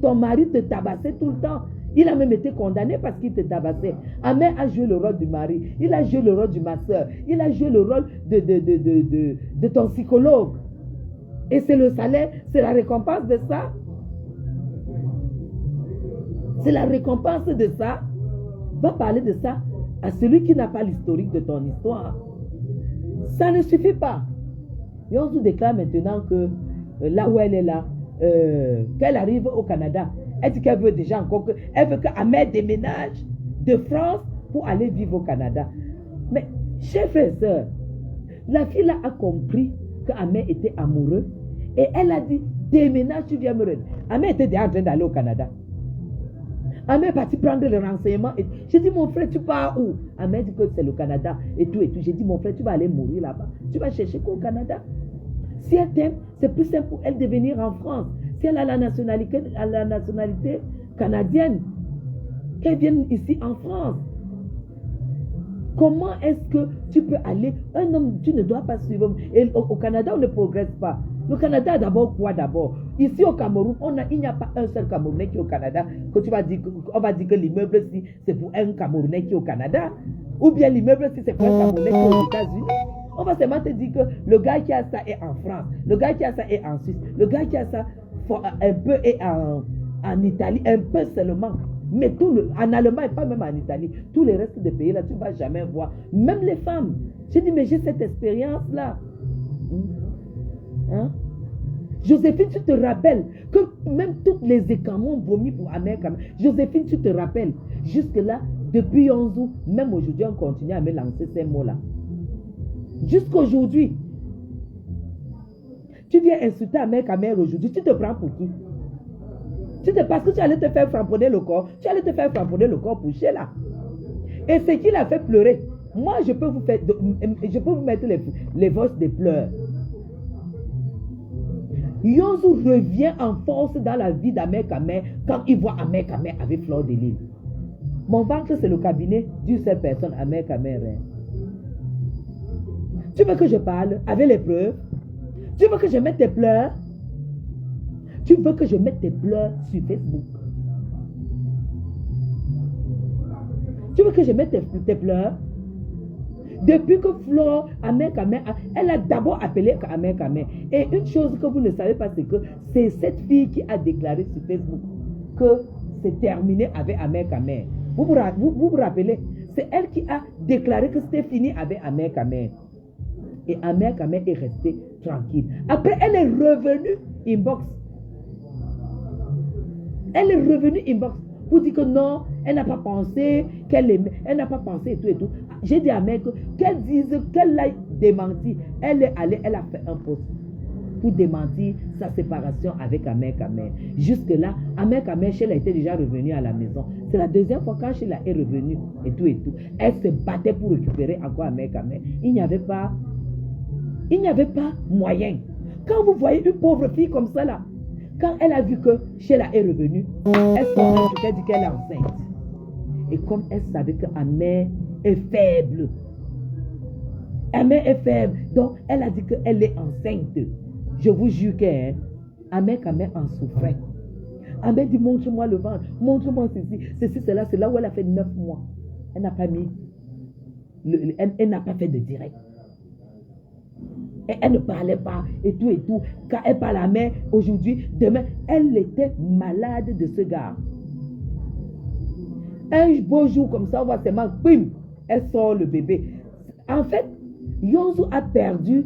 Ton mari te tabassait tout le temps. Il a même été condamné parce qu'il te tabassait. Amère a joué le rôle du mari. Il a joué le rôle du masseur. Il a joué le rôle de ton psychologue. Et c'est le salaire, c'est la récompense de ça. C'est la récompense de ça. Va parler de ça à celui qui n'a pas l'historique de ton histoire. Ça ne suffit pas. Yonzu déclare maintenant que là où elle est là, qu'elle arrive au Canada, elle dit qu'elle veut déjà encore elle veut qu'Amère déménage de France pour aller vivre au Canada. Mais, chers frères et sœurs, la fille là a compris qu'Amère était amoureux et elle a dit, déménage, tu viens me rejoindre. Amère était déjà en train d'aller au Canada. Amère est partie prendre les renseignements. J'ai dit, mon frère, tu pars où? Amère dit que c'est le Canada et tout et tout. J'ai dit, mon frère, tu vas aller mourir là-bas. Tu vas chercher quoi au Canada? Si elle t'aime, c'est plus simple pour elle de venir en France. Si elle a la nationalité canadienne, qu'elle vienne ici en France. Comment est-ce que tu peux aller? Un homme, tu ne dois pas suivre. Et au Canada, on ne progresse pas. Le Canada, d'abord, quoi d'abord? Ici au Cameroun, il n'y a pas un seul Camerounais qui est au Canada. Que tu vas dire, on va dire que l'immeuble, si c'est pour un Camerounais qui est au Canada. Ou bien l'immeuble, si c'est pour un Camerounais qui est aux États-Unis. On va seulement te dire que le gars qui a ça est en France. Le gars qui a ça est en Suisse. Le gars qui a ça un peu est en Italie. Un peu seulement. Mais en Allemagne, pas même en Italie, tous les restes des pays là, tu ne vas jamais voir. Même les femmes. J'ai dit, mais j'ai cette expérience-là. Hein? Joséphine, tu te rappelles que même toutes les écamons ont vomi pour Amère. Joséphine, tu te rappelles. Jusque-là, depuis Yonzu, même aujourd'hui, on continue à me lancer ces mots-là. Jusqu'aujourd'hui. Tu viens insulter Amère aujourd'hui, tu te prends pour qui? Parce que tu allais te faire framponner le corps. Tu allais te faire framponner le corps pour Sheila. Et ce qui l'a fait pleurer. Moi, je peux vous mettre les voix des pleurs. Yonzu revient en force dans la vie d'Amère quand il voit Amère avec Fleur de Lys. Mon ventre, c'est le cabinet d'une seule personne, Amère. Tu veux que je parle avec les preuves? Tu veux que je mette tes pleurs? Tu veux que je mette tes pleurs sur Facebook? Tu veux que je mette tes pleurs? Depuis que Flore, Amère, elle a d'abord appelé Amère. Et une chose que vous ne savez pas, c'est que c'est cette fille qui a déclaré sur Facebook que c'est terminé avec Amère. Vous vous rappelez? C'est elle qui a déclaré que c'était fini avec Amère. Et Amère est restée tranquille. Après, elle est revenue inbox. Elle est revenue inbox pour dire que non, elle n'a pas pensé, elle n'a pas pensé et tout et tout. J'ai dit à Mec qu'elle dise, qu'elle l'a démenti. Elle est allée, elle a fait un post pour démentir sa séparation avec Amer Kamer. Jusque-là, Amer Kamer, Sheila était déjà revenue à la maison. C'est la deuxième fois quand Sheila est revenue et tout et tout. Elle se battait pour récupérer encore Amer Kamer. Il n'y avait pas moyen. Quand vous voyez une pauvre fille comme ça là, quand elle a vu que Sheila est revenue, elle sort elle dit qu'elle est enceinte. Et comme elle savait que Amer est faible, donc elle a dit qu'elle est enceinte. Je vous jure qu'Amer Kamer en souffrait. Amer dit montre-moi le ventre, montre-moi ceci, cela, c'est là où elle a fait 9 mois. Elle n'a pas mis, elle n'a pas fait de direct. Et elle ne parlait pas et tout et tout. Quand elle parle à Amer aujourd'hui, demain, elle était malade de ce gars. Un beau jour comme ça, on voit seulement, bim, elle sort le bébé. En fait, Yonzu a perdu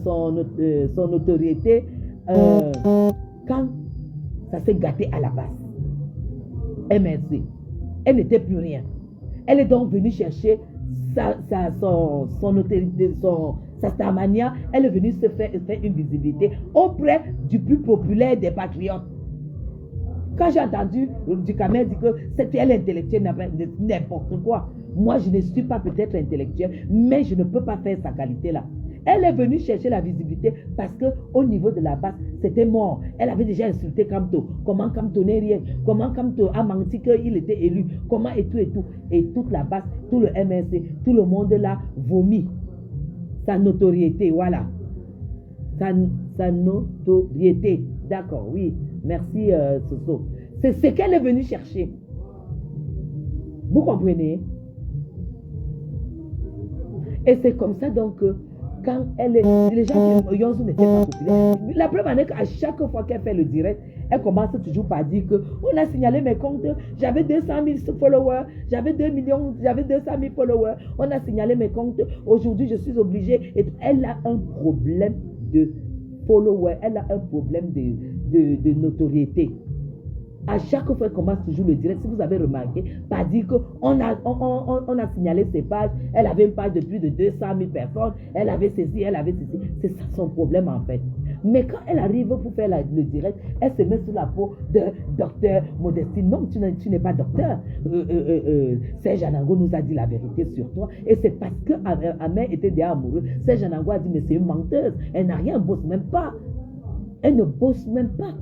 son notoriété quand ça s'est gâté à la base. MSC. Elle n'était plus rien. Elle est donc venue chercher son notoriété, sa starmania. Elle est venue se faire une visibilité auprès du plus populaire des patriotes. Quand j'ai entendu Ducamel dire que c'était elle intellectuelle, n'importe quoi. Moi, je ne suis pas peut-être intellectuelle, mais je ne peux pas faire sa qualité-là. Elle est venue chercher la visibilité parce qu'au niveau de la base, c'était mort. Elle avait déjà insulté Kamto. Comment Kamto n'est rien? Comment Kamto a menti qu'il était élu? Comment et tout et tout. Et toute la base, tout le MSC, tout le monde là vomit sa notoriété. Voilà. Sa notoriété. D'accord, oui. Merci, Soso. C'est ce qu'elle est venue chercher. Vous comprenez? Et c'est comme ça donc quand elle est... Les gens qui Yonzu n'étaient pas populaires. La preuve en est qu'à chaque fois qu'elle fait le direct, elle commence toujours par dire que on a signalé mes comptes, j'avais 200 000 followers, j'avais 2 millions, j'avais 200 000 followers, on a signalé mes comptes, aujourd'hui je suis obligée. Et elle a un problème de followers, elle a un problème de notoriété. À chaque fois qu'elle commence toujours le direct, si vous avez remarqué, pas dire qu'on a signalé ses pages, elle avait une page de plus de 200 000 personnes, elle avait ceci, elle avait ceci. C'est ça son problème en fait. Mais quand elle arrive pour faire le direct, elle se met sous la peau de docteur Modestine. Non, tu n'es pas docteur. Serge Anango nous a dit la vérité sur toi. Et c'est parce qu'Amer était déjà amoureux. Serge Anango a dit, mais c'est une menteuse. Elle n'a rien, elle ne bosse même pas. Elle ne bosse même pas.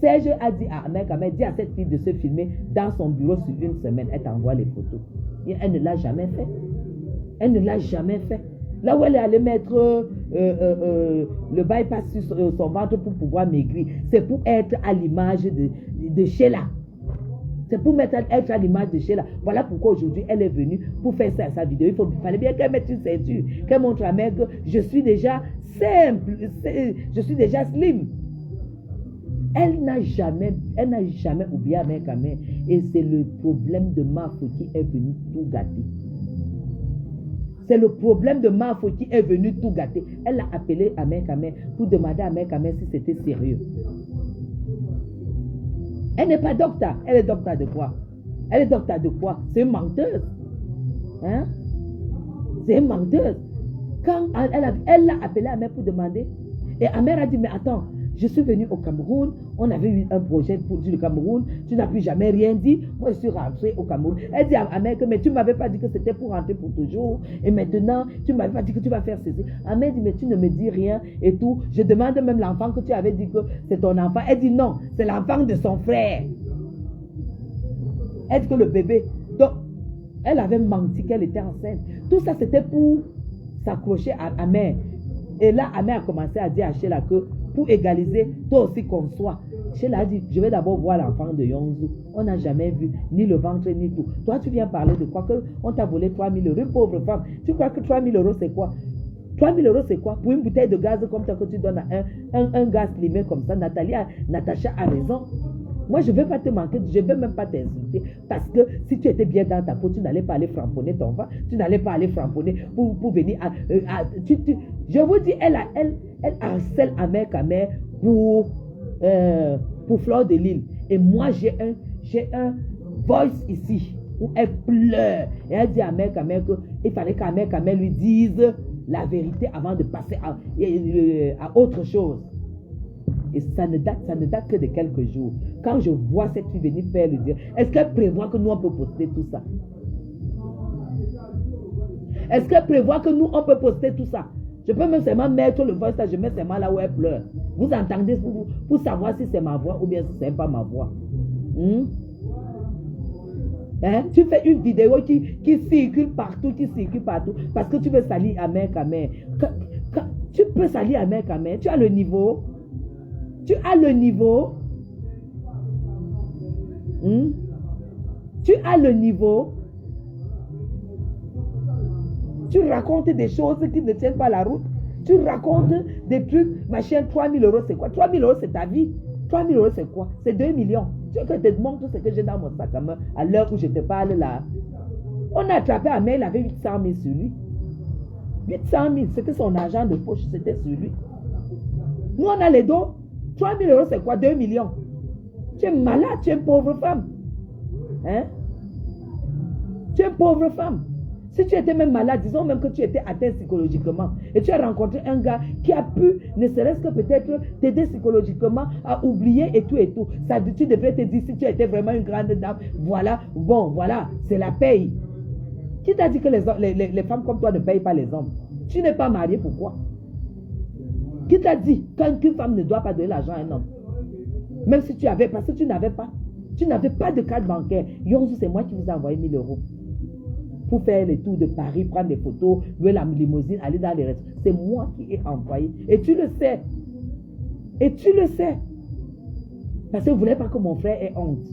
Serge a dit à Amer Kamer, dit à cette fille de se filmer dans son bureau sur une semaine. Elle t'envoie les photos. Et elle ne l'a jamais fait. Elle ne l'a jamais fait. Là où elle est allée mettre le bypass sur son ventre pour pouvoir maigrir, c'est pour être à l'image de Sheila. C'est pour être à l'image de Sheila. Voilà pourquoi aujourd'hui elle est venue pour faire sa vidéo. Il fallait bien qu'elle mette une ceinture, qu'elle montre à Amer que je suis déjà simple, je suis déjà slim. Elle n'a jamais oublié Amer Kamer. Et c'est le problème de Mafo qui est venu tout gâter. C'est le problème de Mafo qui est venu tout gâter. Elle a appelé Amer Kamer pour demander à Amer Kamer si c'était sérieux. Elle n'est pas docteur. Elle est docteur de quoi? Elle est docteur de quoi? C'est une menteuse. Hein? C'est une menteuse. Quand elle l'a appelé Amer pour demander, et Amer a dit, mais attends, je suis venu au Cameroun, on avait eu un projet pour le Cameroun, tu n'as plus jamais rien dit, moi je suis rentré au Cameroun. Elle dit à Amer que, mais tu ne m'avais pas dit que c'était pour rentrer pour toujours, et maintenant, tu ne m'avais pas dit que tu vas faire ceci. Amer dit, mais tu ne me dis rien et tout. Je demande même l'enfant que tu avais dit que c'est ton enfant. Elle dit non, c'est l'enfant de son frère. Elle dit que le bébé. Donc, elle avait menti qu'elle était enceinte. Tout ça, c'était pour s'accrocher à Amer. Et là, Amer a commencé à dire à Sheila que pour égaliser, toi aussi qu'on soit. Sheila a dit, je vais d'abord voir l'enfant de Yonzu. On n'a jamais vu ni le ventre ni tout. Toi, tu viens parler de quoi? Que on t'a volé 3 000 euros. Une pauvre femme. Tu crois que 3 000 euros, c'est quoi? 3 000 euros, c'est quoi? Pour une bouteille de gaz comme ça que tu donnes à un gars slimé comme ça. Natacha a raison. Moi, je ne vais pas te manquer, je ne vais même pas t'insulter. Parce que si tu étais bien dans ta peau, tu n'allais pas aller framponner ton ventre. Tu n'allais pas aller framponner pour venir je vous dis, elle harcèle Amer Kamer pour pour Fleur de Lille. Et moi, j'ai un voice ici où elle pleure. Et elle dit à Mère Camel qu'il fallait qu'à Mère Camel lui dise la vérité avant de passer à autre chose. Et ça ne date que de quelques jours. Quand je vois cette fille venir faire le dire, est-ce qu'elle prévoit que nous, on peut poster tout ça? Est-ce qu'elle prévoit que nous, on peut poster tout ça? Je peux même seulement mettre le voice là, je mets seulement là où elle pleure. Vous entendez pour savoir si c'est ma voix ou bien si ce n'est pas ma voix. Hein? Tu fais une vidéo qui circule partout, parce que tu veux salir à Mère Camel. Tu peux salir à Mère Camel, tu as le niveau. Tu as le niveau. Tu as le niveau. Tu racontes des choses qui ne tiennent pas la route. Tu racontes des trucs, machin, 3 000 euros, c'est quoi? 3 000 euros, c'est ta vie. 3 000 euros, c'est quoi? C'est 2 millions. Tu veux que je te montre tout ce que j'ai dans mon sac à main à l'heure où je te parle là. On a attrapé à main, il avait 800 000 sur lui. 800 000, c'était son argent de poche, c'était sur lui. Nous, on a les dos. 3 000 euros, c'est quoi? 2 millions. Tu es malade, tu es une pauvre femme. Hein? Tu es une pauvre femme. Si tu étais même malade, disons même que tu étais atteint psychologiquement et tu as rencontré un gars qui a pu, ne serait-ce que peut-être t'aider psychologiquement à oublier et tout. Ça, tu devrais te dire si tu étais vraiment une grande dame, voilà, bon, voilà, c'est la paye. Qui t'a dit que les femmes comme toi ne payent pas les hommes? Tu n'es pas marié, pourquoi? Qui t'a dit qu'une femme ne doit pas donner l'argent à un homme? Même si tu avais, parce que tu n'avais pas de carte bancaire. Yonzu, c'est moi qui vous ai envoyé 1 000 euros. Pour faire le tour de Paris, prendre des photos, louer la limousine, aller dans les restaurants. C'est moi qui ai envoyé. Et tu le sais. Et tu le sais. Parce que vous ne voulez pas que mon frère ait honte.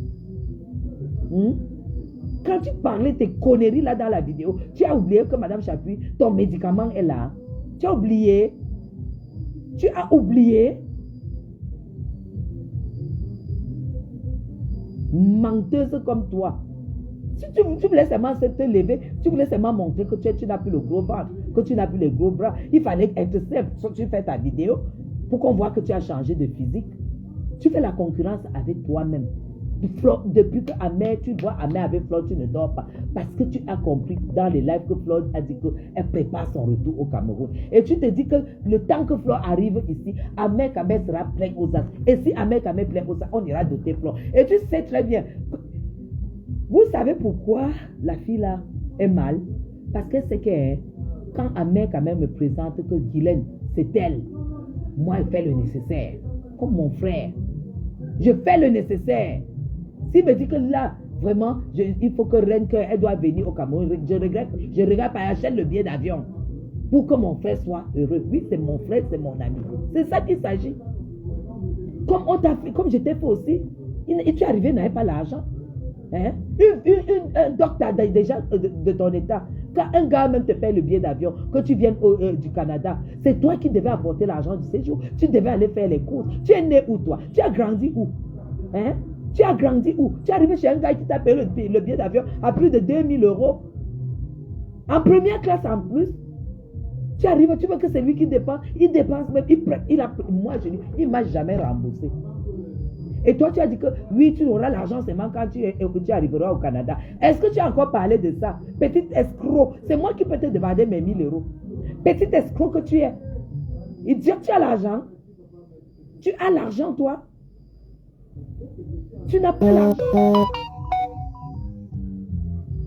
Quand tu parlais tes conneries là dans la vidéo, tu as oublié que Madame Chapuis, ton médicament est là. Tu as oublié. Tu as oublié. Menteuse comme toi. Si tu voulais seulement te lever, tu voulais seulement montrer que tu n'as plus le gros ventre, que tu n'as plus les gros bras. Il fallait être simple. Tu fais ta vidéo pour qu'on voit que tu as changé de physique. Tu fais la concurrence avec toi-même. Depuis que Amère, tu vois Amère avec Flore, tu ne dors pas. Parce que tu as compris dans les lives que Flore a dit qu'elle prépare son retour au Cameroun. Et tu te dis que le temps que Flore arrive ici, Amère Camel sera plein aux as. Et si Amère Camel plein aux as, on ira doter Flore. Et tu sais très bien. Vous savez pourquoi la fille là est mal? Parce qu'elle sait que quand Amère Camel me présente que Guylaine, c'est elle. Moi, elle fait le nécessaire. Comme mon frère. Je fais le nécessaire. S'il me dit que là, vraiment, il faut que Reine, elle doit venir au Cameroun, je regrette pas, achète le billet d'avion pour que mon frère soit heureux. Oui, c'est mon frère, c'est mon ami. C'est ça qu'il s'agit. Comme je t'ai fait aussi, et tu es arrivé, n'avais pas l'argent. Hein? Un docteur déjà de ton état, quand un gars même te paye le billet d'avion, que tu viennes du Canada, c'est toi qui devais apporter l'argent du séjour. Tu devais aller faire les courses. Tu es né où toi? Tu as grandi où? Hein? Tu as grandi où? Tu es arrivé chez un gars qui t'a payé le billet d'avion à plus de 2 000 euros. En première classe en plus. Tu arrives, tu vois que c'est lui qui dépense. Il dépense même. Moi, il ne m'a jamais remboursé. Et toi, tu as dit que oui, tu auras l'argent seulement quand tu arriveras au Canada. Est-ce que tu as encore parlé de ça? Petit escroc. C'est moi qui peux te demander mes 1 000 euros. Petit escroc que tu es. Il dit que tu as l'argent. Tu as l'argent, toi. Tu n'as pas l'argent.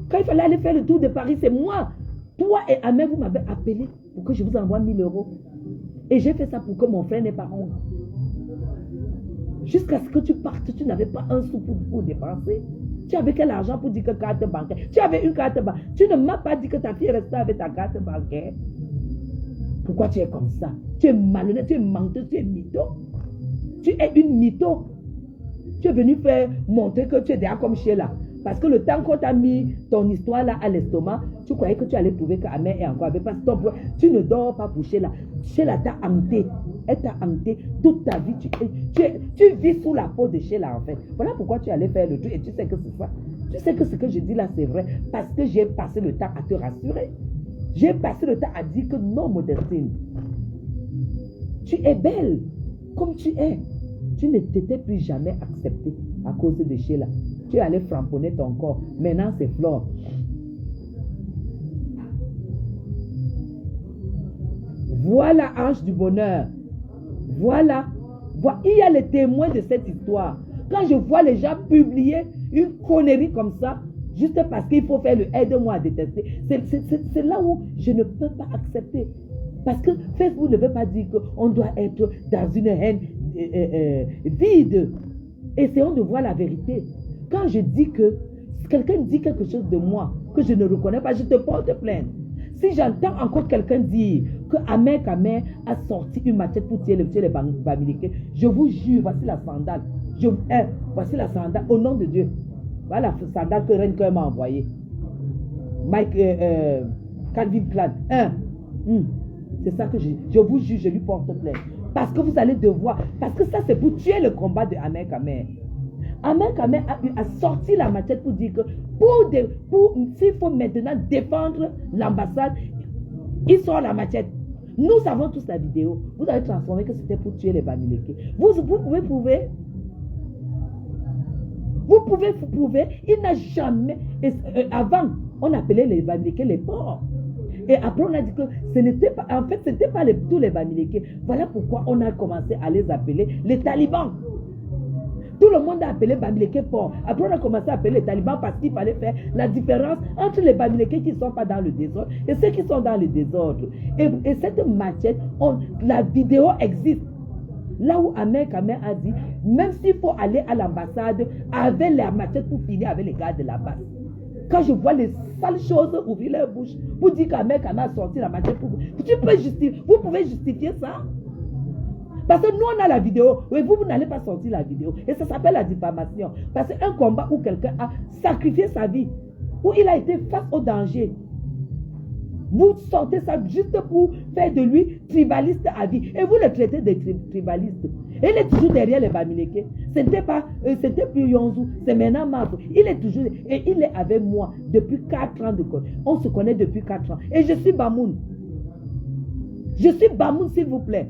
Quand il fallait aller faire le tour de Paris, c'est moi. Toi et Amère, vous m'avez appelé pour que je vous envoie 1 000 euros. Et j'ai fait ça pour que mon frère n'ait pas honte. Jusqu'à ce que tu partes, tu n'avais pas un sou pour dépenser. Tu avais quel argent pour dire que carte bancaire? Tu avais une carte bancaire. Tu ne m'as pas dit que ta fille restait avec ta carte bancaire. Pourquoi tu es comme ça? Tu es malhonnête, tu es menteuse, tu es mytho. Tu es une mytho. Tu es venu faire montrer que tu es déjà comme Sheila. Parce que le temps qu'on t'a mis ton histoire là à l'estomac, tu croyais que tu allais prouver qu'Amère est encore avec. Parce que tu ne dors pas pour Sheila. Sheila t'a hanté. Elle t'a hanté toute ta vie. Tu vis sous la peau de Sheila en fait. Voilà pourquoi tu allais faire le truc. Et tu sais que c'est ça. Tu sais que ce que je dis là c'est vrai. Parce que j'ai passé le temps à te rassurer. J'ai passé le temps à dire que non, Modestine. Tu es belle comme tu es. Tu ne t'étais plus jamais accepté à cause de Sheila. Tu allais framponner ton corps. Maintenant, c'est Flore. Voilà Ange du bonheur. Voilà. Il y a les témoins de cette histoire. Quand je vois les gens publier une connerie comme ça, juste parce qu'il faut faire le aide-moi à détester, c'est là où je ne peux pas accepter. Parce que Facebook ne veut pas dire qu'on doit être dans une haine vide. Essayons de voir la vérité. Quand je dis que quelqu'un dit quelque chose de moi que je ne reconnais pas, je te porte plainte. Si j'entends encore quelqu'un dire que Ahmed Kamer a sorti une machette pour tuer les Bamileke, je vous jure, voici la sandale. Voici la sandale, au nom de Dieu. Voilà la sandale que Renker m'a envoyée. Mike Calvin Clan. C'est ça que je vous jure, je lui porte plainte. Parce que vous allez devoir, parce que ça c'est pour tuer le combat de Ahmed Kamer. Ahmed Kamer a sorti la machette pour dire que s'il faut maintenant défendre l'ambassade, il sort la machette. Nous avons tous la vidéo. Vous avez transformé que c'était pour tuer les Bamileke. Vous pouvez prouver. Vous pouvez prouver. Il n'a jamais. Avant, on appelait les Bamileke les porcs. Et après, on a dit que ce n'était pas. En fait, ce n'était pas tous les Bamileke. Voilà pourquoi on a commencé à les appeler les talibans. Tout le monde a appelé Bamileke porc. Après, on a commencé à appeler les talibans parce qu'il fallait faire la différence entre les Bamileke qui ne sont pas dans le désordre et ceux qui sont dans le désordre. Et cette machette, la vidéo existe. Là où Ahmed Kamer a dit, même s'il faut aller à l'ambassade avec la machette pour finir avec les gars de la base. Quand je vois les sales choses ouvrir leur bouche pour dire qu'Ahmed Kamer a sorti la machette pour vous, vous pouvez justifier ça? Parce que nous, on a la vidéo. Oui, vous n'allez pas sortir la vidéo. Et ça s'appelle la diffamation. Parce qu'un combat où quelqu'un a sacrifié sa vie, où il a été face au danger. Vous sortez ça juste pour faire de lui tribaliste à vie. Et vous le traitez de tribaliste. Et il est toujours derrière les Bamileke. C'était plus Yonzou, c'est maintenant Marco. Il est toujours, et il est avec moi depuis 4 ans de code. On se connaît depuis 4 ans. Et je suis Bamoun. Je suis Bamoun, s'il vous plaît.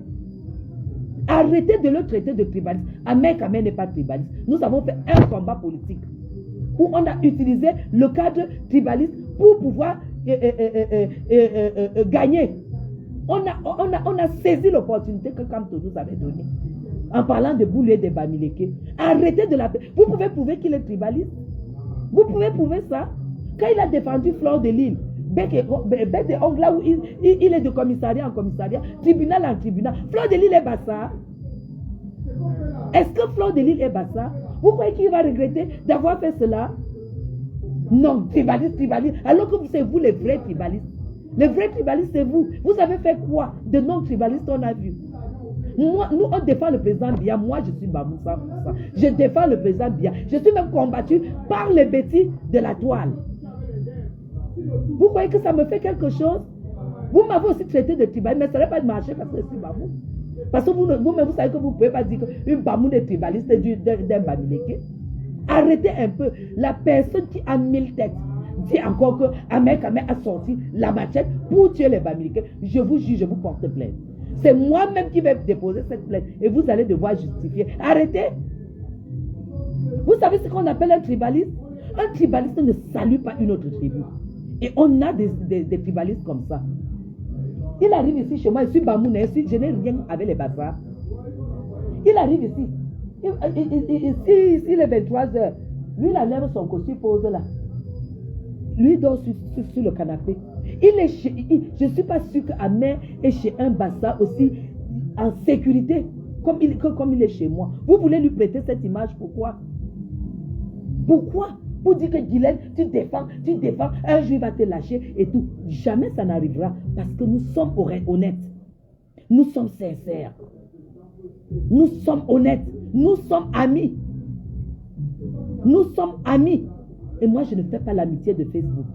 Arrêtez de le traiter de tribaliste. Ahmed Kamer n'est pas tribaliste. Nous avons fait un combat politique où on a utilisé le cadre tribaliste pour pouvoir gagner. On a saisi l'opportunité que Kamto nous avait donnée en parlant de Boulé de Bamileke. Arrêtez de la... Vous pouvez prouver qu'il est tribaliste. Vous pouvez prouver ça. Quand il a défendu Flore de Lille, Bec de Ongle, là où il est de commissariat en commissariat, tribunal en tribunal. Flore de Lille est Bassa. Est-ce que Flore de Lille est Bassa? Vous croyez qu'il va regretter d'avoir fait cela? Non, tribaliste. Alors que c'est vous les vrais tribalistes. Les vrais tribalistes, c'est vous. Vous avez fait quoi de non-tribalistes, on a vu? Moi, nous, on défend le président Biya. Moi, je suis Bamoussa. Je défends le président Biya. Je suis même combattu par les bêtises de la toile. Vous croyez que ça me fait quelque chose? Vous m'avez aussi traité de tribaliste, mais ça ne serait pas de marcher parce que je suis Bamou. Parce que vous-même, vous savez que vous ne pouvez pas dire qu'une Bamou est tribaliste d'un Bamileke. Arrêtez un peu. La personne qui a 1000 têtes dit encore que Ahmed Kamer a sorti la machette pour tuer les Bamileke. Je vous jure, je vous porte plainte. C'est moi-même qui vais déposer cette plainte et vous allez devoir justifier. Arrêtez. Vous savez ce qu'on appelle un tribaliste? Un tribaliste ne salue pas une autre tribu. Et on a des tribalistes comme ça. Il arrive ici chez moi, je suis Bamouna, je n'ai rien avec les Bassas. Il arrive ici. Ici, il est 23h. Lui, il enlève son costume, pose là. Lui, il dort sur le canapé. Je ne suis pas sûr qu'Ahmed est chez un Bassa aussi en sécurité, comme il est chez moi. Vous voulez lui prêter cette image, pourquoi? Pourquoi? Pour dire que Guylaine, tu défends, un jour il va te lâcher et tout. Jamais ça n'arrivera parce que nous sommes honnêtes. Nous sommes sincères. Nous sommes honnêtes. Nous sommes amis. Nous sommes amis. Et moi, je ne fais pas l'amitié de Facebook.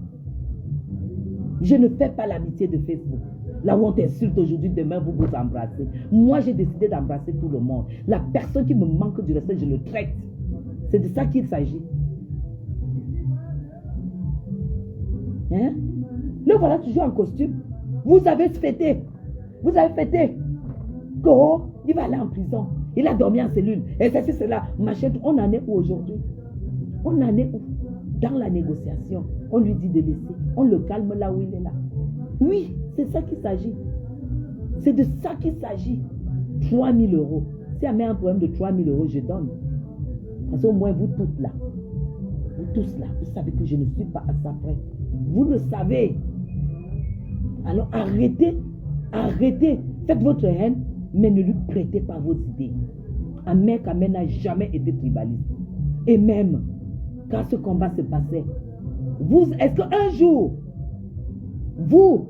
Je ne fais pas l'amitié de Facebook. Là où on t'insulte aujourd'hui, demain, vous vous embrassez. Moi, j'ai décidé d'embrasser tout le monde. La personne qui me manque du respect, je le traite. C'est de ça qu'il s'agit. Hein? Le voilà toujours en costume. Vous avez fêté. Vous avez fêté. Que il va aller en prison. Il a dormi en cellule. Et c'est cela. Machin, on en est où aujourd'hui? On en est où? Dans la négociation, on lui dit de laisser. On le calme là où il est là. Oui, c'est ça qu'il s'agit. C'est de ça qu'il s'agit. 3 000 euros. Si elle met un problème de 3 000 euros, je donne. Parce qu'au moins, vous toutes là, vous savez que je ne suis pas à ça près. Vous le savez. Alors arrêtez. Faites votre haine, mais ne lui prêtez pas vos idées. Ahmed Kamé n'a jamais été tribaliste. Et même, quand ce combat se passait, est-ce qu'un jour, vous,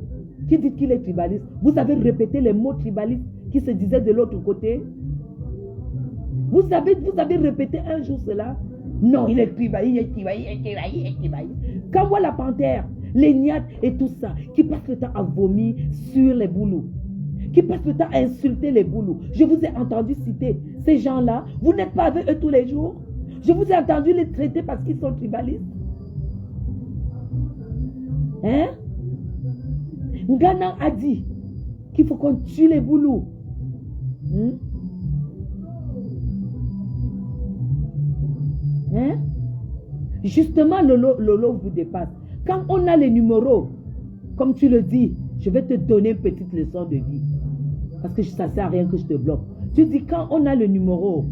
qui dites qu'il est tribaliste, vous avez répété les mots tribalistes qui se disaient de l'autre côté? Vous avez répété un jour cela? Non, il est tribaliste, Quand on voit la panthère, les niates et tout ça, qui passent le temps à vomir sur les boulous, qui passent le temps à insulter les boulous. Je vous ai entendu citer ces gens-là. Vous n'êtes pas avec eux tous les jours. Je vous ai entendu les traiter parce qu'ils sont tribalistes. Hein? Ngana a dit qu'il faut qu'on tue les boulous. Hein? Justement, Lolo vous dépasse. Quand on a les numéros, comme tu le dis, je vais te donner une petite leçon de vie. Parce que ça ne sert à rien que je te bloque. Tu dis, quand on a le numéro,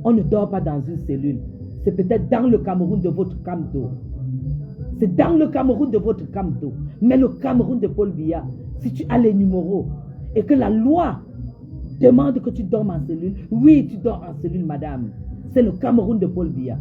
on ne dort pas dans une cellule. C'est peut-être dans le Cameroun de votre Camdo. C'est dans le Cameroun de votre Camdo. Mais le Cameroun de Paul Biya, si tu as les numéros et que la loi demande que tu dormes en cellule, oui, tu dors en cellule, madame. C'est le Cameroun de Paul Biya.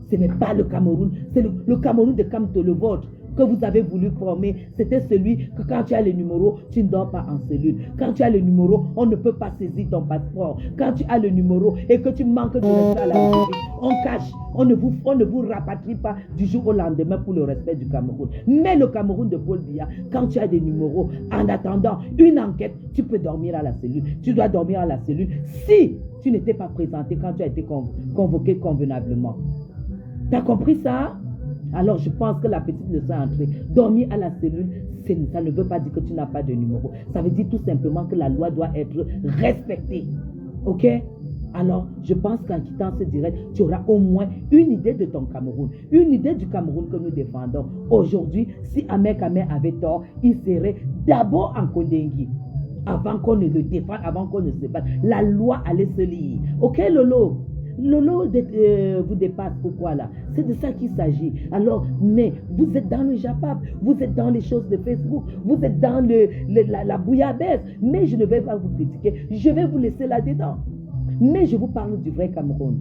Ce n'est pas le Cameroun, c'est le Cameroun de Camdo, le vôtre, que vous avez voulu former. C'était celui que quand tu as les numéros, tu ne dors pas en cellule. Quand tu as le numéro, on ne peut pas saisir ton passeport. Quand tu as le numéro et que tu manques de respect à la République, on cache, on ne vous rapatrie pas du jour au lendemain pour le respect du Cameroun. Mais le Cameroun de Paul Biya, quand tu as des numéros, en attendant une enquête, tu peux dormir à la cellule. Tu dois dormir à la cellule si tu n'étais pas présenté quand tu as été convoqué convenablement. Tu as compris ça? Alors je pense que la petite leçon est entrée. Dormir à la cellule, ça ne veut pas dire que tu n'as pas de numéro. Ça veut dire tout simplement que la loi doit être respectée. Ok? Alors je pense qu'en quittant ce direct, tu auras au moins une idée de ton Cameroun. Une idée du Cameroun que nous défendons. Aujourd'hui, si Ahmed Kamé avait tort, il serait d'abord en Kondengi. Avant qu'on ne le défende, avant qu'on ne se batte. La loi allait se lire. Ok, Lolo? Lolo vous dépasse, pourquoi là? C'est de ça qu'il s'agit. Alors, mais vous êtes dans le Japap, vous êtes dans les choses de Facebook, vous êtes dans la bouillabaisse, mais je ne vais pas vous critiquer, je vais vous laisser là-dedans. Mais je vous parle du vrai Cameroun.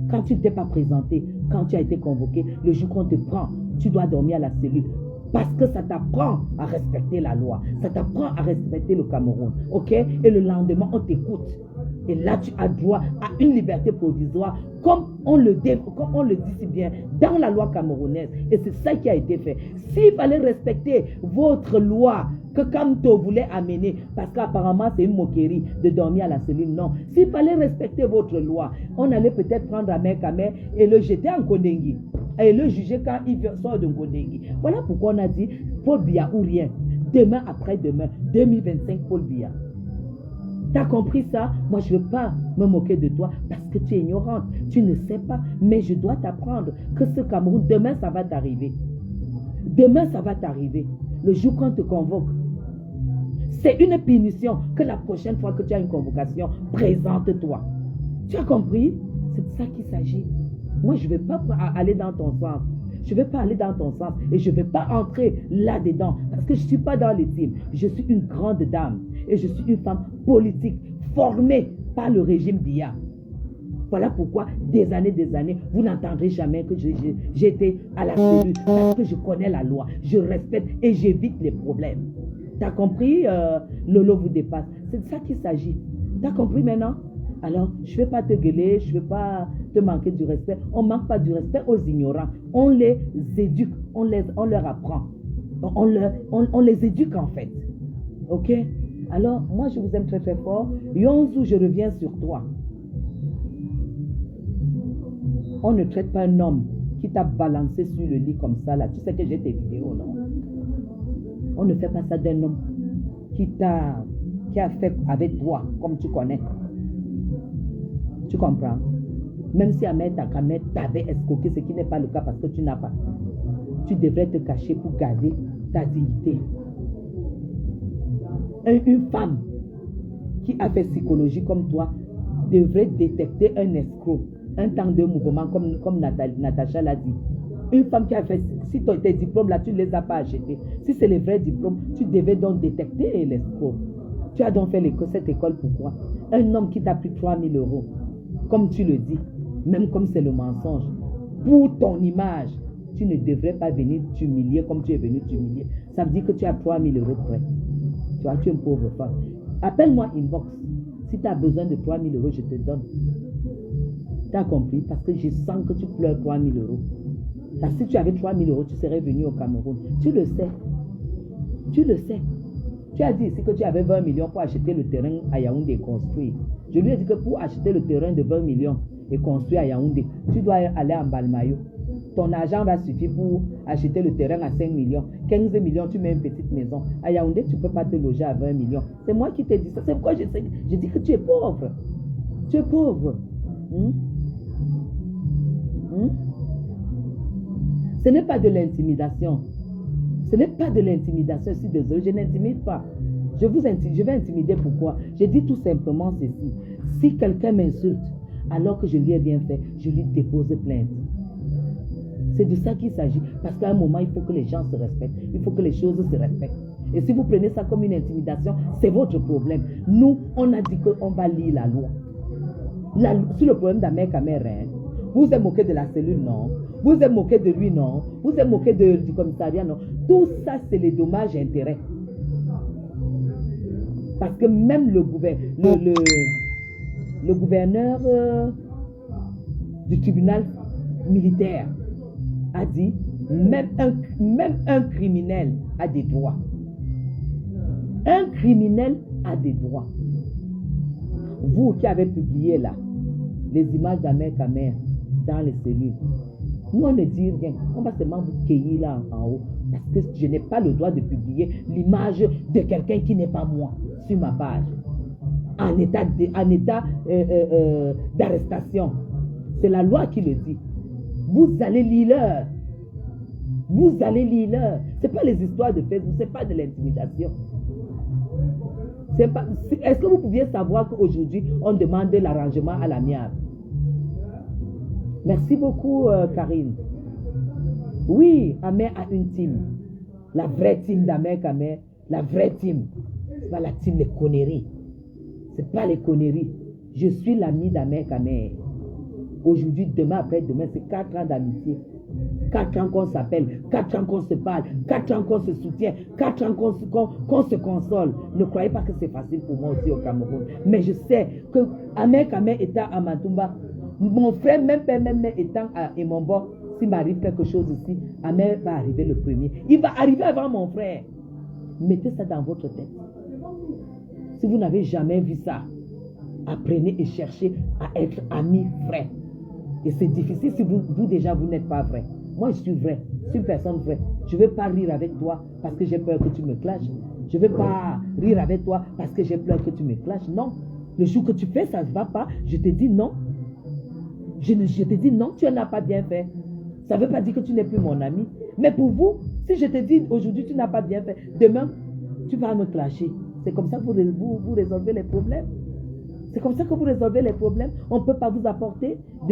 Quand tu ne t'es pas présenté, quand tu as été convoqué, le jour qu'on te prend, tu dois dormir à la cellule. Parce que ça t'apprend à respecter la loi, ça t'apprend à respecter le Cameroun, ok? Et le lendemain, on t'écoute. Et là, tu as droit à une liberté provisoire, comme on le dit si bien, dans la loi camerounaise. Et c'est ça qui a été fait. S'il fallait respecter votre loi que Camto voulait amener, parce qu'apparemment c'est une moquerie de dormir à la cellule, non. S'il fallait respecter votre loi, on allait peut-être prendre Ahmed Kamé et le jeter en Kondengi. Et le juger quand il sort de Kondengi. Voilà pourquoi on a dit Paul Biya ou rien. Demain après-demain, 2025, Paul Biya. Tu as compris ça? Moi, je ne veux pas me moquer de toi parce que tu es ignorante. Tu ne sais pas. Mais je dois t'apprendre que ce Cameroun, demain, ça va t'arriver. Demain, ça va t'arriver. Le jour qu'on te convoque. C'est une punition que la prochaine fois que tu as une convocation, présente-toi. Tu as compris? C'est de ça qu'il s'agit. Moi, je ne vais pas aller dans ton sens. Je ne vais pas aller dans ton sens et je ne vais pas entrer là-dedans parce que je ne suis pas dans les teams. Je suis une grande dame et je suis une femme politique formée par le régime Biya. Voilà pourquoi des années, vous n'entendrez jamais que j'étais à la cellule parce que je connais la loi, je respecte et j'évite les problèmes. Tu as compris? Lolo vous dépasse. C'est de ça qu'il s'agit. Tu as compris maintenant? Alors, je ne vais pas te gueuler, je ne vais pas te manquer du respect. On ne manque pas du respect aux ignorants. On les éduque, on leur apprend. On les éduque en fait. Ok? Alors, moi je vous aime très très fort. Yonzu, je reviens sur toi. On ne traite pas un homme qui t'a balancé sur le lit comme ça là. Tu sais que j'ai tes vidéos, non? On ne fait pas ça d'un homme qui a fait avec toi, comme tu connais. Tu comprends? Même si ta grand-mère t'avait escroqué, ce qui n'est pas le cas parce que tu n'as pas. Tu devrais te cacher pour garder ta dignité. Une femme qui a fait psychologie comme toi devrait détecter un escroc, un temps de mouvement comme Natacha l'a dit. Une femme qui a fait, si tes diplômes là, tu ne les as pas achetés, si c'est les vrais diplômes, tu devais donc détecter l'escroc. Tu as donc fait cette école pourquoi? Un homme qui t'a pris 3 000 euros, comme tu le dis, même comme c'est le mensonge, pour ton image, tu ne devrais pas venir t'humilier comme tu es venu t'humilier. Ça veut dire que tu as 3 000 euros prêts. Tu vois, tu es une pauvre femme. Appelle-moi inbox. Si tu as besoin de 3 000 euros, je te donne. Tu as compris? Parce que je sens que tu pleures 3 000 euros. Parce que si tu avais 3 000 euros, tu serais venu au Cameroun. Tu le sais. Tu le sais. Tu as dit ici que tu avais 20 millions pour acheter le terrain à Yaoundé et construire. Je lui ai dit que pour acheter le terrain de 20 millions et construire à Yaoundé, tu dois aller en Balmayo. Ton argent va suffire pour acheter le terrain à 5 millions. 15 millions, tu mets une petite maison. À Yaoundé, tu ne peux pas te loger à 20 millions. C'est moi qui t'ai dit ça. C'est pourquoi je dis que tu es pauvre. Tu es pauvre. Ce n'est pas de l'intimidation. Ce n'est pas de l'intimidation. Je suis désolé, je n'intimide pas. Je vais intimider pourquoi? Je dis tout simplement ceci. Si quelqu'un m'insulte alors que je lui ai bien fait, je lui dépose plainte. C'est de ça qu'il s'agit. Parce qu'à un moment, il faut que les gens se respectent. Il faut que les choses se respectent. Et si vous prenez ça comme une intimidation, c'est votre problème. Nous, on a dit qu'on va lire la loi. Sur le problème d'Ahmed Kamer, vous êtes moqué de la cellule, non? Vous êtes moqué de lui, non? Vous êtes moqué du commissariat, non? Tout ça, c'est les dommages et intérêts. Parce que même le gouverneur du tribunal militaire a dit, même un criminel a des droits. Un criminel a des droits. Vous qui avez publié là, les images d'Ahmed Kamer dans les cellules, nous on ne dit rien. On va seulement vous cueillir là en haut. Parce que je n'ai pas le droit de publier l'image de quelqu'un qui n'est pas moi sur ma page. En état d'arrestation. C'est la loi qui le dit. Vous allez lire l'heure. Vous allez lire l'heure. Ce n'est pas les histoires de Facebook, ce n'est pas de l'intimidation. Est-ce que vous pouviez savoir qu'aujourd'hui, on demande l'arrangement à l'amiable? Merci beaucoup, Karine. Oui, Ahmed a une team. La vraie team d'Ahmed Kamer, la vraie team. Ce n'est pas la team les conneries. Ce n'est pas les conneries. Je suis l'ami d'Ahmed Kamer. Aujourd'hui, demain, après-demain, c'est 4 ans d'amitié. 4 ans qu'on s'appelle, 4 ans qu'on se parle, 4 ans qu'on se soutient, 4 ans qu'on se console. Ne croyez pas que c'est facile pour moi aussi au Cameroun. Mais je sais que Ahmed Kamer étant à Matumba, mon frère, même père, même mère étant à Emombo, s'il m'arrive quelque chose ici, Ahmed va arriver le premier. Il va arriver avant mon frère. Mettez ça dans votre tête. Si vous n'avez jamais vu ça, apprenez et cherchez à être ami, frère. Et c'est difficile si vous déjà, vous n'êtes pas vrai. Moi, je suis vrai. Je suis une personne vraie. Je ne vais pas rire avec toi parce que j'ai peur que tu me clashes. Je ne vais pas rire avec toi parce que j'ai peur que tu me clashes. Non. Le jour que tu fais, ça ne va pas. Je te dis non. Je te dis non, tu n'as pas bien fait. Ça ne veut pas dire que tu n'es plus mon ami. Mais pour vous, si je te dis aujourd'hui, tu n'as pas bien fait, demain, tu vas me clasher. C'est comme ça que vous résolvez les problèmes. C'est comme ça que vous résolvez les problèmes. On ne peut pas vous apporter, on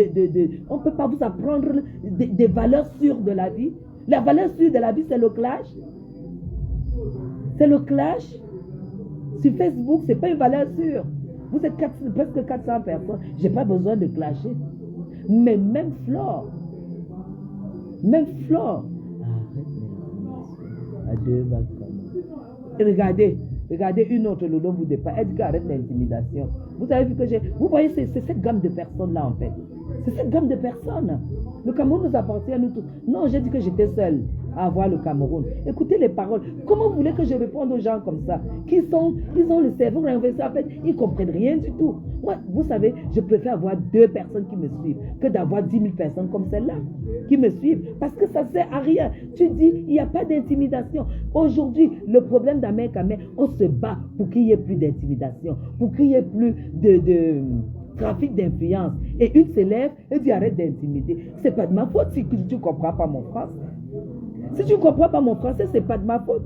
ne peut pas vous apprendre des valeurs sûres de la vie. La valeur sûre de la vie, c'est le clash. C'est le clash. Sur Facebook, ce n'est pas une valeur sûre. Vous êtes presque 400 personnes. Je n'ai pas besoin de clasher. Mais même Flore. Regardez une autre Lolo vous dépasse. Elle dit qu'arrête l'intimidation. Vous avez vu que vous voyez, c'est cette gamme de personnes-là en fait. C'est cette gamme de personnes. Le Cameroun nous appartient à nous tous. Non, j'ai dit que j'étais seule à avoir le Cameroun. Écoutez les paroles. Comment vous voulez que je réponde aux gens comme ça? Ils ont le cerveau renversé. En fait, ils ne comprennent rien du tout. Moi, vous savez, je préfère avoir 2 personnes qui me suivent que d'avoir 10 000 personnes comme celle-là qui me suivent. Parce que ça ne sert à rien. Tu dis, il n'y a pas d'intimidation. Aujourd'hui, le problème d'Ahmed Kamer, on se bat pour qu'il n'y ait plus d'intimidation. Pour qu'il n'y ait plus trafic d'influence. Et une s'élève et dit arrête d'intimider. C'est pas de ma faute si tu ne comprends pas mon français. Si tu ne comprends pas mon français, c'est pas de ma faute.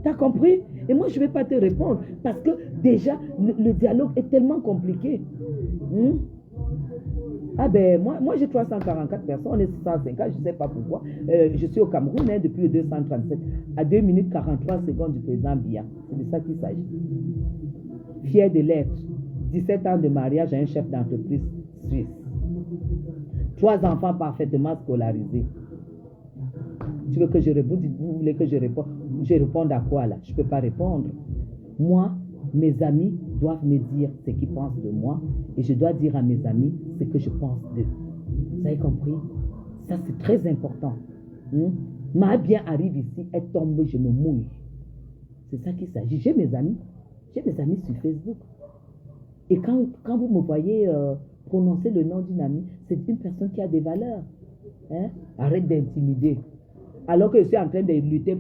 Tu as compris? Et moi, je ne vais pas te répondre parce que déjà, le dialogue est tellement compliqué. Ah ben, moi j'ai 344 personnes, on est 650, je ne sais pas pourquoi. Je suis au Cameroun depuis le 237, à 2 minutes 43 secondes du président Biya. C'est de ça qu'il s'agit. Fier de l'être. 17 ans de mariage à un chef d'entreprise suisse. 3 enfants parfaitement scolarisés. Tu veux que je réponde? Vous voulez que je réponde? Je réponde à quoi là? Je ne peux pas répondre. Moi, mes amis doivent me dire ce qu'ils pensent de moi et je dois dire à mes amis ce que je pense d'eux. Vous avez compris? Ça, c'est très important. Ma bien arrive ici, elle tombe, je me mouille. C'est ça qu'il s'agit. J'ai mes amis sur Facebook. Et quand vous me voyez prononcer le nom d'une amie, c'est une personne qui a des valeurs. Arrête d'intimider. Alors que je suis en train de lutter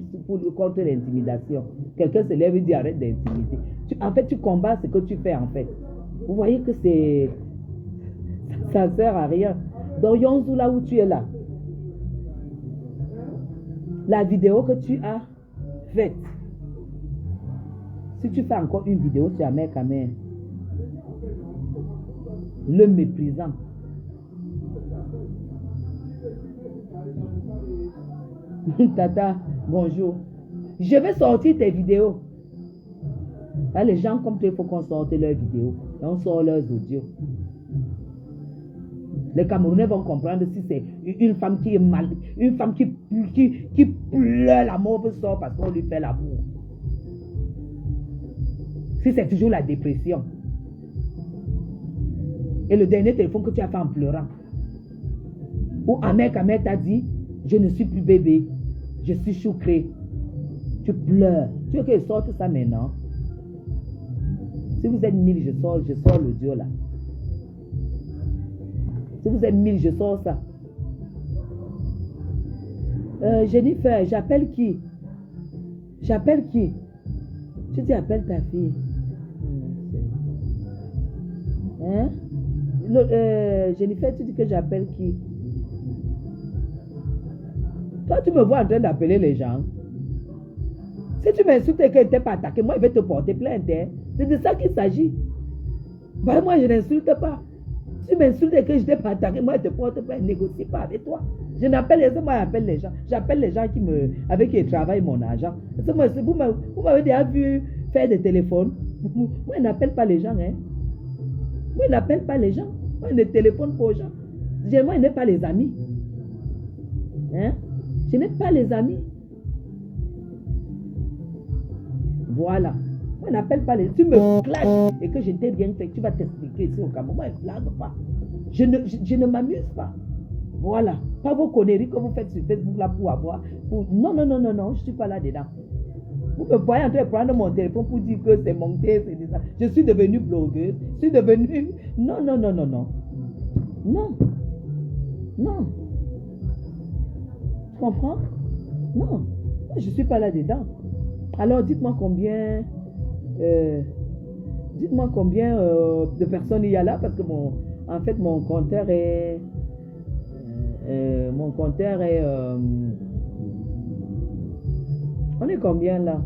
contre l'intimidation. Quelqu'un se lève et dit arrête d'intimider. En fait, tu combats ce que tu fais en fait. Vous voyez que ça ne sert à rien. Dans Yonzu, là où tu es là, la vidéo que tu as faite, si tu fais encore une vidéo sur Amer Kamer, le méprisant, Tata, bonjour. Je vais sortir tes vidéos. Là, les gens comme toi, il faut qu'on sorte leurs vidéos. Et on sort leurs audios. Les Camerounais vont comprendre si c'est une femme qui est mal, une femme qui pleure la mauve sort parce qu'on lui fait l'amour. Si c'est toujours la dépression. Et le dernier téléphone que tu as fait en pleurant. Où Amer Kamer t'a dit, je ne suis plus bébé, je suis choucré. Tu pleures. Tu veux que je sorte ça maintenant? Si vous êtes 1000, je sors l'audio là. Si vous êtes 1000, je sors ça. Jennifer, j'appelle qui? J'appelle qui? Tu dis appelle ta fille. Hein? Jennifer, tu dis que j'appelle qui? Toi, tu me vois en train d'appeler les gens. Si tu m'insultes et que tu n'es pas attaqué, moi, je vais te porter plainte. C'est de ça qu'il s'agit. Bah, moi, je n'insulte pas. Si tu m'insultes et que je n'ai pas attaqué, moi, je te porte plainte. Je ne négocie pas avec toi. Je n'appelle les gens, moi, j'appelle les gens. J'appelle les gens avec qui je travaille mon argent. Vous m'avez déjà vu faire des téléphones. Moi, je n'appelle pas les gens. Moi, je n'appelle pas les gens. Moi, je ne téléphone pas aux gens. Moi, je n'ai pas les amis. Je n'ai pas les amis. Voilà. Moi, je n'appelle pas les... Tu me clashes et que je t'ai bien fait, tu vas t'expliquer ici au Cameroun. Moi, je ne blague pas. Je ne m'amuse pas. Voilà. Pas vos conneries que vous faites sur Facebook là pour avoir... Non, je ne suis pas là-dedans. Vous me voyez en train de prendre mon téléphone pour dire que c'est monté, c'est ça. Je suis devenue blogueuse. Je suis devenue... Non. Tu comprends? Non. Je ne suis pas là-dedans. Alors, dites-moi combien de personnes il y a là, parce que en fait, mon compteur est... on est combien là?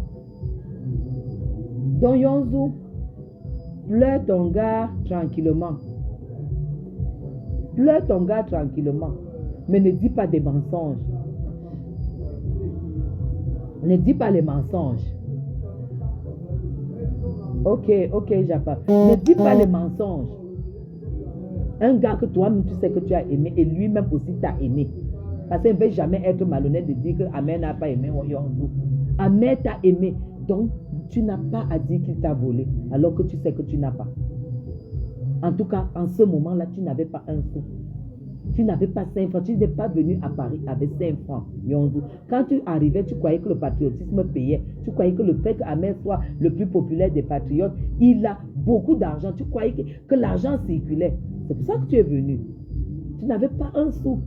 Dans Yonzu, pleure ton gars tranquillement. Pleure ton gars tranquillement. Mais ne dis pas des mensonges. Ne dis pas les mensonges. Ok, j'apprends. Ne dis pas les mensonges. Un gars que toi-même tu sais que tu as aimé et lui-même aussi t'a aimé. Parce qu'il ne va jamais être malhonnête de dire que Amer n'a pas aimé Yonzu. Amer t'a aimé. Donc, tu n'as pas à dire qu'il t'a volé alors que tu sais que tu n'as pas. En tout cas, en ce moment-là, tu n'avais pas un sou. Tu n'avais pas 5 francs. Tu n'es pas venu à Paris avec 5 francs. Yonzu. Quand tu arrivais, tu croyais que le patriotisme payait. Tu croyais que le fait qu'Amer soit le plus populaire des patriotes, il a beaucoup d'argent. Tu croyais que l'argent circulait. C'est pour ça que tu es venu. Tu n'avais pas un sou.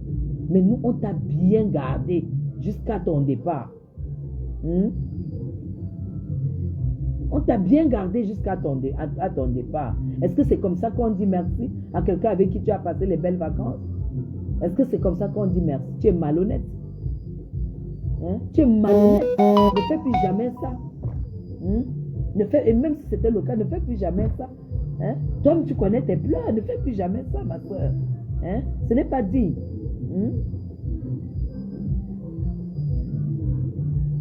Mais nous, on t'a bien gardé jusqu'à ton départ. On t'a bien gardé jusqu'à à ton départ. Est-ce que c'est comme ça qu'on dit merci à quelqu'un avec qui tu as passé les belles vacances? Est-ce que c'est comme ça qu'on dit merci? Tu es malhonnête. Hein? Tu es malhonnête. Ne fais plus jamais ça. Et même si c'était le cas, ne fais plus jamais ça. Hein? Toi, tu connais tes pleurs. Ne fais plus jamais ça, ma soeur. Hein? Ce n'est pas digne.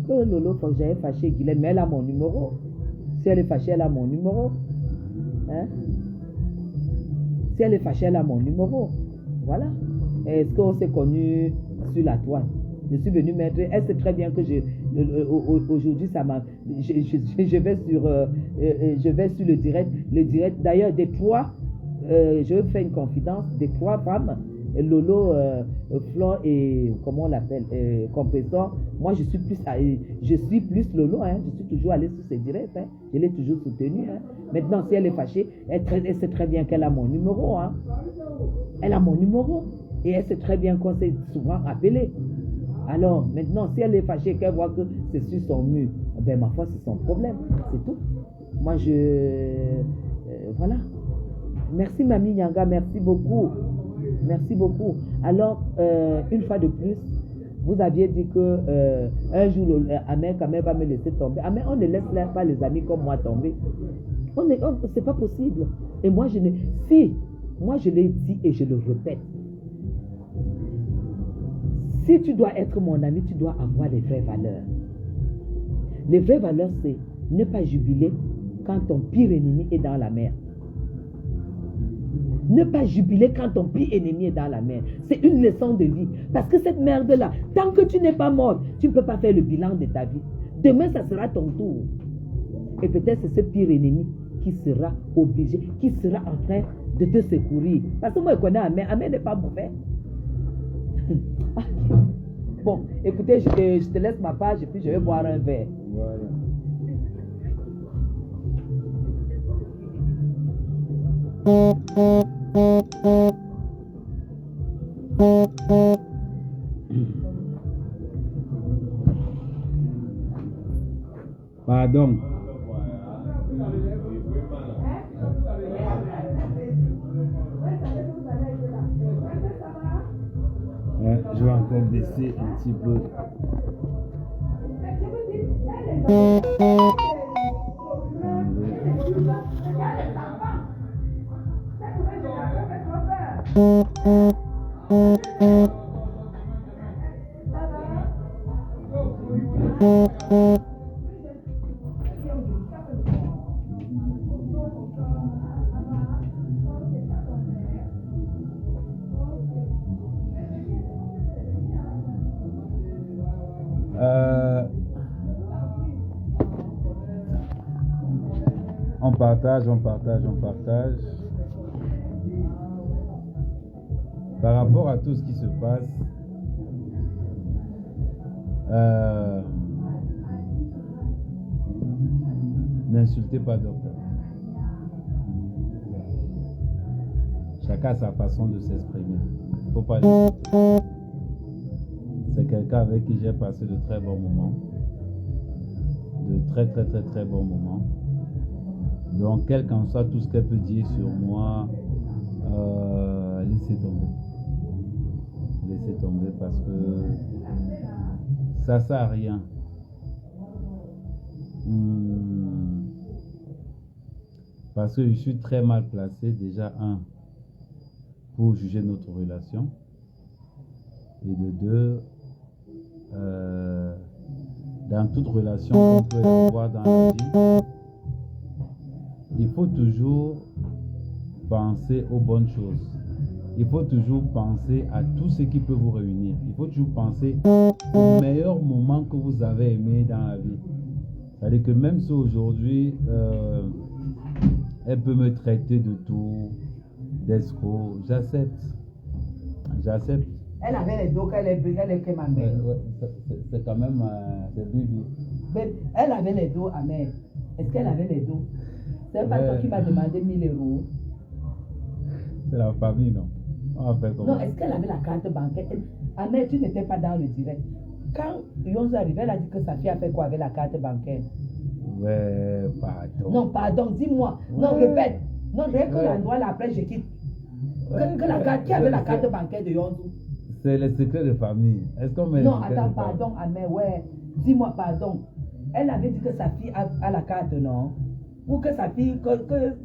Que Lolo, faut que j'aille fâcher Guylaine, mais elle a mon numéro. Si elle est fâchée, elle a mon numéro. Hein? Si elle est fâchée, elle a mon numéro. Voilà. Est-ce qu'on s'est connus sur la toile? Je suis venue mettre. Elle sait très bien que aujourd'hui, ça m'a. Je vais sur le direct. Le direct. D'ailleurs, des trois, je fais une confidence. Des trois femmes, Lolo, Flore et comment on l'appelle, Compressor. Moi, je suis plus Lolo. Hein. Je suis toujours allée sur ses directs. Hein. Je l'ai toujours soutenue. Hein. Maintenant, si elle est fâchée, elle sait très bien qu'elle a mon numéro. Hein. Elle a mon numéro. Et elle sait très bien qu'on s'est souvent appelé. Alors, maintenant, si elle est fâchée, qu'elle voit que c'est sur son mur, ben ma foi, c'est son problème. C'est tout. Moi, voilà. Merci, Mamie Nyanga. Merci beaucoup. Merci beaucoup. Alors, une fois de plus, vous aviez dit que un jour, Amel va me laisser tomber. Amel, on ne laisse pas les amis comme moi tomber. C'est pas possible. Et moi, je l'ai dit et je le répète. Si tu dois être mon ami, tu dois avoir les vraies valeurs. Les vraies valeurs, c'est ne pas jubiler quand ton pire ennemi est dans la mer. Ne pas jubiler quand ton pire ennemi est dans la mer. C'est une leçon de vie. Parce que cette merde-là, tant que tu n'es pas mort, tu ne peux pas faire le bilan de ta vie. Demain, ça sera ton tour. Et peut-être c'est ce pire ennemi qui sera obligé, qui sera en train de te secourir. Parce que moi, je connais Amel. Amel n'est pas mauvais. Bon, écoutez, je te laisse ma page et puis je vais boire un verre. Voilà. Pardon. Je vais encore baisser un petit peu. On partage. Par rapport à tout ce qui se passe, n'insultez pas docteur. Chacun a sa façon de s'exprimer. Faut pas l'insulter. C'est quelqu'un avec qui j'ai passé de très bons moments. De très bons moments. Donc, quel qu'en soit tout ce qu'elle peut dire sur moi, laissez tomber. Laissez tomber parce que ça ne sert à rien. Parce que je suis très mal placé, déjà, pour juger notre relation. Et de deux, dans toute relation qu'on peut avoir dans la vie, il faut toujours penser aux bonnes choses. Il faut toujours penser à tout ce qui peut vous réunir. Il faut toujours penser aux meilleurs moments que vous avez aimés dans la vie. C'est-à-dire que même si aujourd'hui, elle peut me traiter de tout, d'escroc, j'accepte. J'accepte. Elle avait les dos qu'elle est ma mère. C'est quand même, c'est bibi. Elle avait les dos amers. Est-ce qu'elle avait les dos? C'est pas toi qui m'a demandé 1000 euros. C'est la famille, non? On va faire comment? Non, est-ce qu'elle avait la carte bancaire? Amère, tu n'étais pas dans le direct. Quand Yonzo est arrivé, elle a dit que sa fille a fait quoi avec la carte bancaire? Ouais, pardon. Non, pardon, dis-moi. Non, Ouais. répète. Non, je veux que Ouais. l'endroit là, après, je quitte. Ouais, Que la carte, qui avait la carte c'est- bancaire de Yonzou? C'est les secrets de famille. Est-ce qu'on met Non, les secrets attends, de famille? pardon, Amé, ouais. Dis-moi, pardon. Elle avait dit que sa fille a la carte, non? Ou que sa fille, que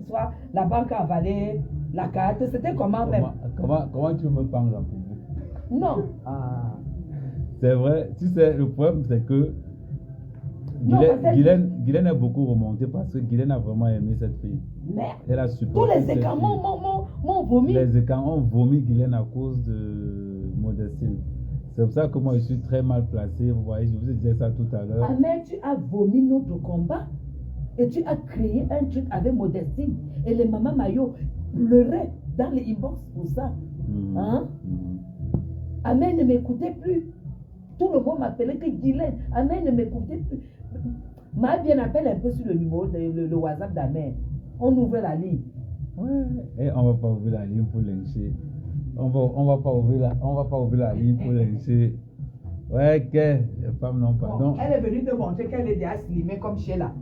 soit la banque a avalé la carte. C'était comment même? Comment tu me parles en public? Non. Ah. C'est vrai, tu sais, le problème c'est que Non, parce que- Guylaine a beaucoup remonté parce que Guylaine a vraiment aimé cette fille. Merde. Elle a Tous supporté les cette écarts fille. m'ont vomi. Les écarts ont vomi Guylaine à cause de Modestine. C'est pour ça que moi je suis très mal placé. Vous voyez, je vous ai dit ça tout à l'heure. Amé, tu as vomi notre combat. Et tu as créé un truc avec Modestine. Et les mamans Mayo pleuraient dans les inbox pour ça. Mhm. Hein? Mhm. Amé ne m'écoutait plus. Tout le monde m'appelait que Guylaine. Amé ne m'écoutait plus. Ma bien appelle un peu sur le numéro, le WhatsApp d'Amé. On ouvre la ligne. Ouais. Et on va pas ouvrir la ligne pour lyncher. On va pas ouvrir la ligne pour lyncher. Ouais, que les femmes n'ont pas. Bon, Donc, elle est venue te montrer qu'elle est déjà slimée comme Sheila.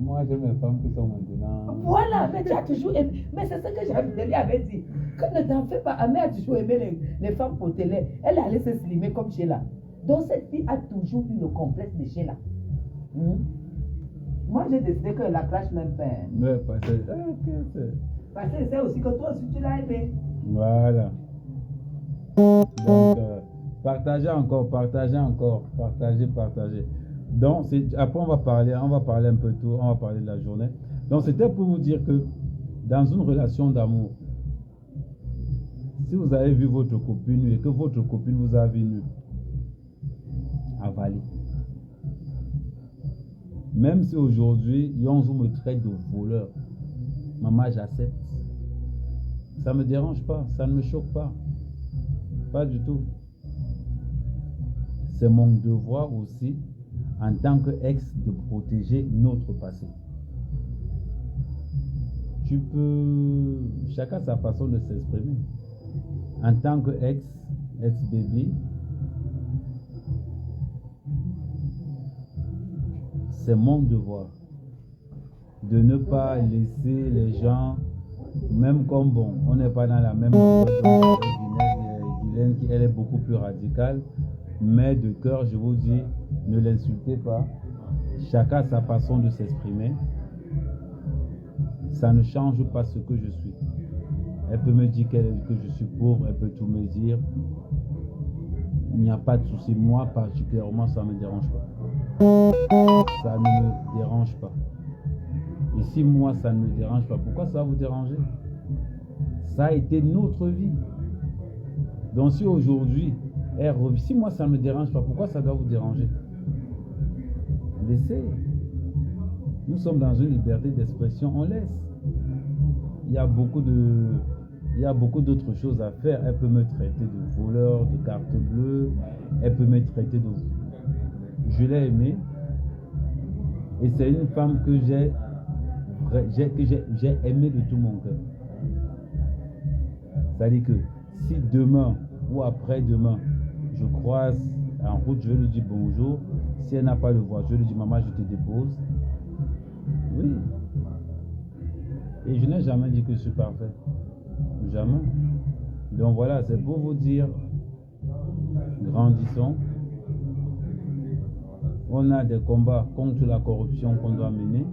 moi j'aime les femmes qui sont maintenant. Voilà, mais tu as toujours aimé. Mais c'est ce que je lui avais dit. Que ne t'en fais pas. Amé a toujours aimé les femmes potelées. Elle allait se slimer comme Sheila. Donc cette fille a toujours eu le complexe de Sheila. Moi, j'ai décidé que la clash même pas. Ouais, parce que. Ah, ok, c'est- Parce que c'est aussi que toi aussi tu l'as aimé. Voilà. Donc, partagez encore, partagez. Donc, après, on va parler un peu tout, on va parler de la journée. Donc, c'était pour vous dire que dans une relation d'amour, si vous avez vu votre copine nue et que votre copine vous a vu nu, avalez. Même si aujourd'hui, Yonzou me traite de voleur, maman, j'accepte. Ça ne me dérange pas, ça ne me choque pas. Pas du tout. C'est mon devoir aussi, en tant qu'ex, de protéger notre passé. Tu peux... Chacun a sa façon de s'exprimer. En tant qu'ex, ex-baby, c'est mon devoir de ne pas laisser les gens, même comme bon, on n'est pas dans la même Guylaine, qui elle est beaucoup plus radicale, mais de cœur, je vous dis, ne l'insultez pas. Chacun a sa façon de s'exprimer. Ça ne change pas ce que je suis. Elle peut me dire que je suis pauvre, elle peut tout me dire. Il n'y a pas de souci. Moi, particulièrement, ça ne me dérange pas. Ça ne me dérange pas. Et si moi, ça ne me dérange pas, pourquoi ça va vous déranger? Ça a été notre vie. Donc si aujourd'hui, si moi, ça ne me dérange pas, pourquoi ça doit vous déranger? Laissez. Nous sommes dans une liberté d'expression, on laisse. Il y a beaucoup d'autres choses à faire. Elle peut me traiter de voleur, de carte bleue. Elle peut me traiter de... Je l'ai aimée. Et c'est une femme que j'ai aimée de tout mon cœur. C'est-à-dire que si demain ou après-demain, je croise en route, je vais lui dire bonjour. Si elle n'a pas le voiture, je vais lui dire maman, je te dépose. Oui. Et je n'ai jamais dit que je suis parfait. Jamais. Donc voilà, c'est pour vous dire, grandissons. On a des combats contre la corruption qu'on doit mener.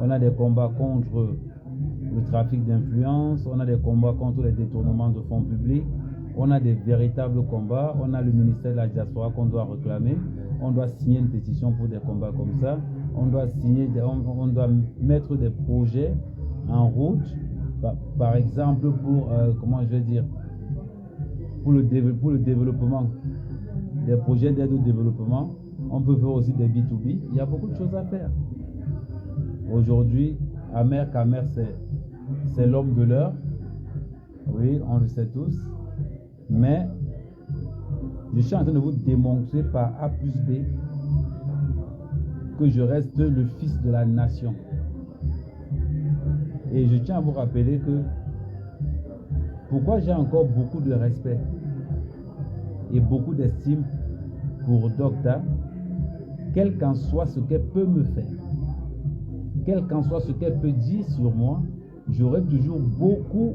On a des combats contre le trafic d'influence. On a des combats contre les détournements de fonds publics. On a des véritables combats. On a le ministère de la diaspora qu'on doit réclamer. On doit signer une pétition pour des combats comme ça. On doit mettre des projets en route. Par exemple, pour, comment je vais dire, pour le développement, des projets d'aide au développement. On peut faire aussi des B2B. Il y a beaucoup de choses à faire. Aujourd'hui, Amer Kamer, c'est l'homme de l'heure. Oui, on le sait tous. Mais je suis en train de vous démontrer par A plus B que je reste le fils de la nation. Et je tiens à vous rappeler que pourquoi j'ai encore beaucoup de respect et beaucoup d'estime pour Docta, quel qu'en soit ce qu'elle peut me faire, quel qu'en soit ce qu'elle peut dire sur moi, j'aurai toujours beaucoup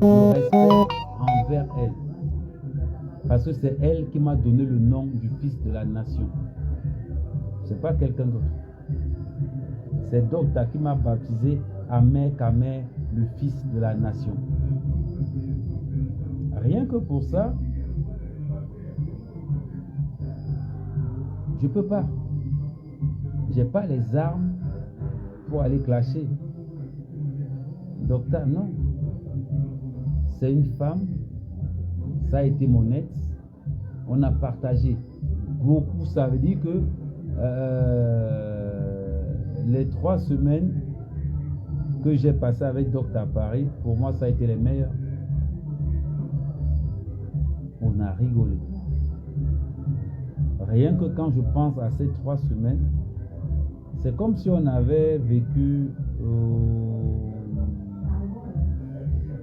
de respect envers elle. Parce que c'est elle qui m'a donné le nom du fils de la nation. C'est pas quelqu'un d'autre. C'est Docta qui m'a baptisé Ahmed Kamer, le fils de la nation. Rien que pour ça, je peux pas. J'ai pas les armes pour aller clasher. Docta, non. C'est une femme. Ça a été mon ex. On a partagé beaucoup. Ça veut dire que les 3 semaines que j'ai passées avec Docta à Paris, pour moi, ça a été les meilleures. On a rigolé. Rien que quand je pense à ces 3 semaines, c'est comme si on avait vécu...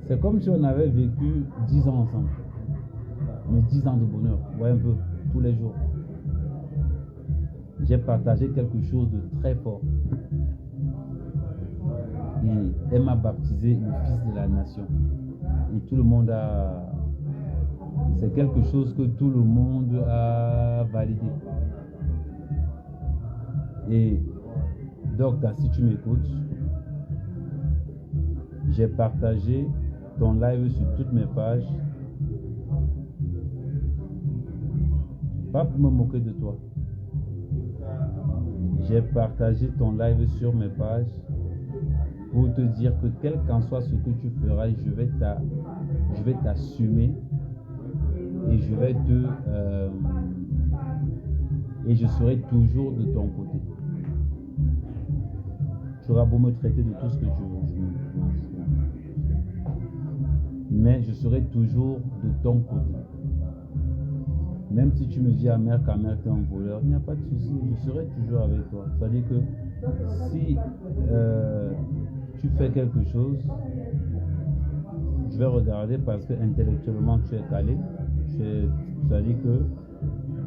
c'est comme si on avait vécu 10 ans ensemble. Mais 10 ans de bonheur, ouais, un peu, tous les jours. J'ai partagé quelque chose de très fort. Et elle m'a baptisé le fils de la nation. Et tout le monde a... C'est quelque chose que tout le monde a validé. Et Docta, si tu m'écoutes, j'ai partagé ton live sur toutes mes pages. Pas pour me moquer de toi. J'ai partagé ton live sur mes pages pour te dire que quel qu'en soit ce que tu feras, je vais t'assumer et je vais et je serai toujours de ton côté. Tu auras beau me traiter de tout ce que tu veux, mais je serai toujours de ton côté. Même si tu me dis à mère qu'à mère t'es un voleur, il n'y a pas de souci, je serai toujours avec toi. C'est-à-dire que si tu fais quelque chose, je vais regarder parce que intellectuellement tu es calé. C'est-à-dire que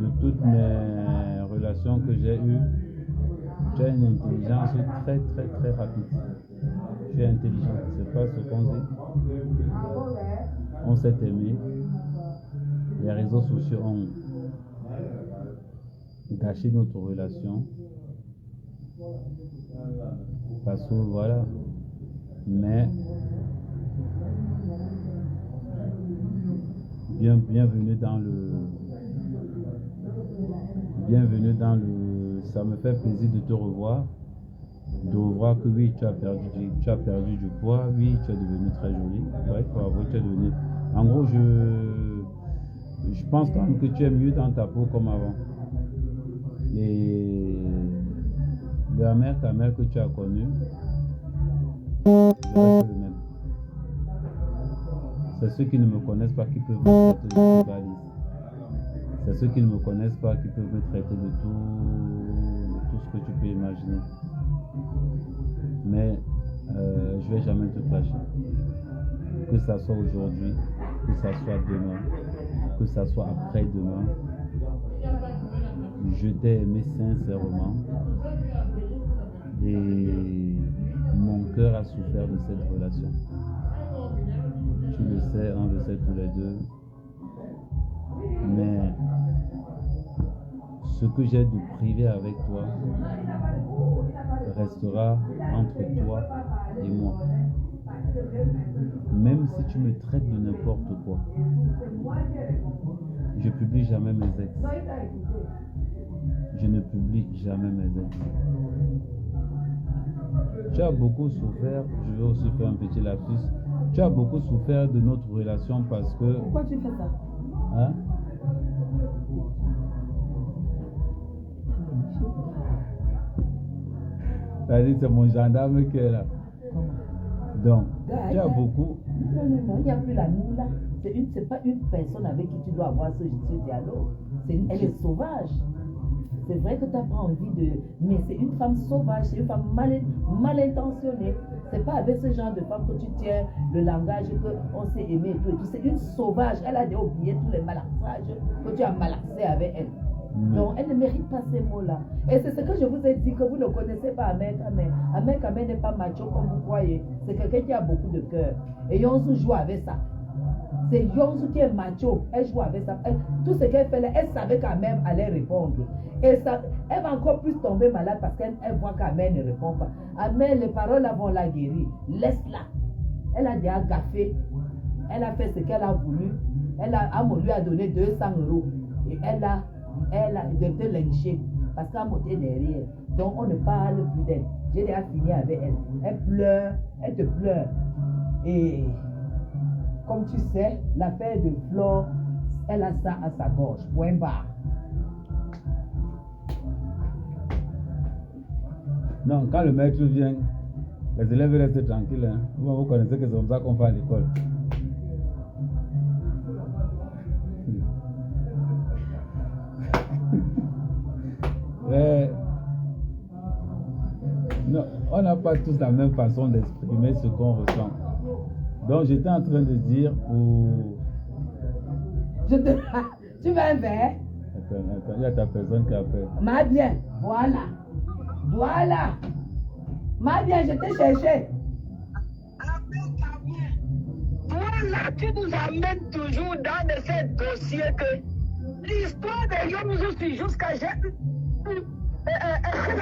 de toutes mes relations que j'ai eues, tu as une intelligence très rapide. Tu es intelligent, c'est pas ce qu'on dit. On s'est aimé. Les réseaux sociaux ont gâché notre relation. Parce que voilà. Mais bienvenue dans le. Ça me fait plaisir de te revoir. De voir que oui, tu as perdu du poids, oui, tu es devenu très jolie. Ouais, bravo, tu es devenu. En gros, je pense quand même que tu es mieux dans ta peau comme avant. Et ta mère que tu as connue, je reste le même. C'est ceux qui ne me connaissent pas qui peuvent me traiter de valise. C'est ceux qui ne me connaissent pas qui peuvent me traiter de tout ce que tu peux imaginer. Mais je ne vais jamais te clasher. Que ça soit aujourd'hui, que ça soit demain, que ça soit après-demain, je t'ai aimé sincèrement et mon cœur a souffert de cette relation. Tu le sais, on le sait tous les deux. Mais ce que j'ai de privé avec toi restera entre toi et moi. Même si tu me traites de n'importe quoi, je publie jamais mes ex. Je ne publie jamais mes ex. Tu as beaucoup souffert, je vais aussi faire un petit lapsus. Tu as beaucoup souffert de notre relation parce que... Pourquoi tu fais ça? Hein? C'est-à-dire c'est mon gendarme qui est là. Donc, tu as beaucoup... Non, il n'y a plus la nous là. C'est pas une personne avec qui tu dois avoir ce dialogue. Elle est sauvage. C'est vrai que tu n'as pas envie de... Mais c'est une femme sauvage, c'est une femme mal intentionnée. C'est pas avec ce genre de femme que tu tiens le langage qu'on s'est aimé et tout. C'est une sauvage. Elle a oublié tous les malaxages que tu as malaxés avec elle. Donc, elle ne mérite pas ces mots-là. Et c'est ce que je vous ai dit, que vous ne connaissez pas Ahmed Kamel. Ahmed Kamel n'est pas macho comme vous croyez. C'est quelqu'un qui a beaucoup de cœur. Et Yonzu joue avec ça. C'est Yonzu qui est macho. Elle joue avec ça. Tout ce qu'elle fait là, elle savait qu'Ahmed allait répondre. Et ça, elle va encore plus tomber malade parce qu'elle voit qu'Ahmed ne répond pas. Ahmed, les paroles là vont la guérir. Laisse-la. Elle a déjà gaffé. Elle a fait ce qu'elle a voulu. Amo lui a donné 200 €. Et elle a de lyncher parce qu'Amo est derrière. Donc on ne parle plus d'elle. J'ai déjà fini avec elle. Elle pleure, elle te pleure. Et comme tu sais, l'affaire de Flore, elle a ça à sa gorge. Point barre. Non, quand le maître vient, les élèves restent tranquilles. Hein. Vous connaissez que c'est comme ça qu'on fait à l'école. Non, on n'a pas tous la même façon d'exprimer ce qu'on ressent. Donc j'étais en train de dire pour... Tu veux un verre? Attends, il y a ta personne qui appelle. Ma bien, voilà. Voilà. Ma bien, je t'ai cherché. Voilà, tu nous amènes toujours dans de ces dossiers que l'histoire des Yonzu, c'est jusqu'à je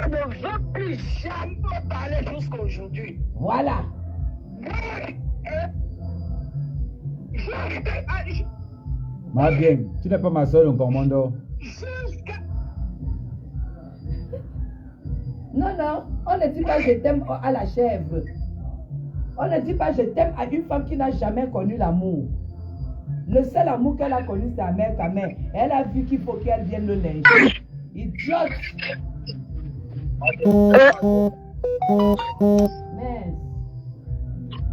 ne veux plus jamais parler jusqu'à aujourd'hui. Voilà. Ma bien, tu n'es pas ma soeur, le commando. Non, non, on ne dit pas je t'aime à la chèvre. On ne dit pas je t'aime à une femme qui n'a jamais connu l'amour. Le seul amour qu'elle a connu, c'est Ahmed Kamel. Elle a vu qu'il faut qu'elle vienne le lyncher. Idiote.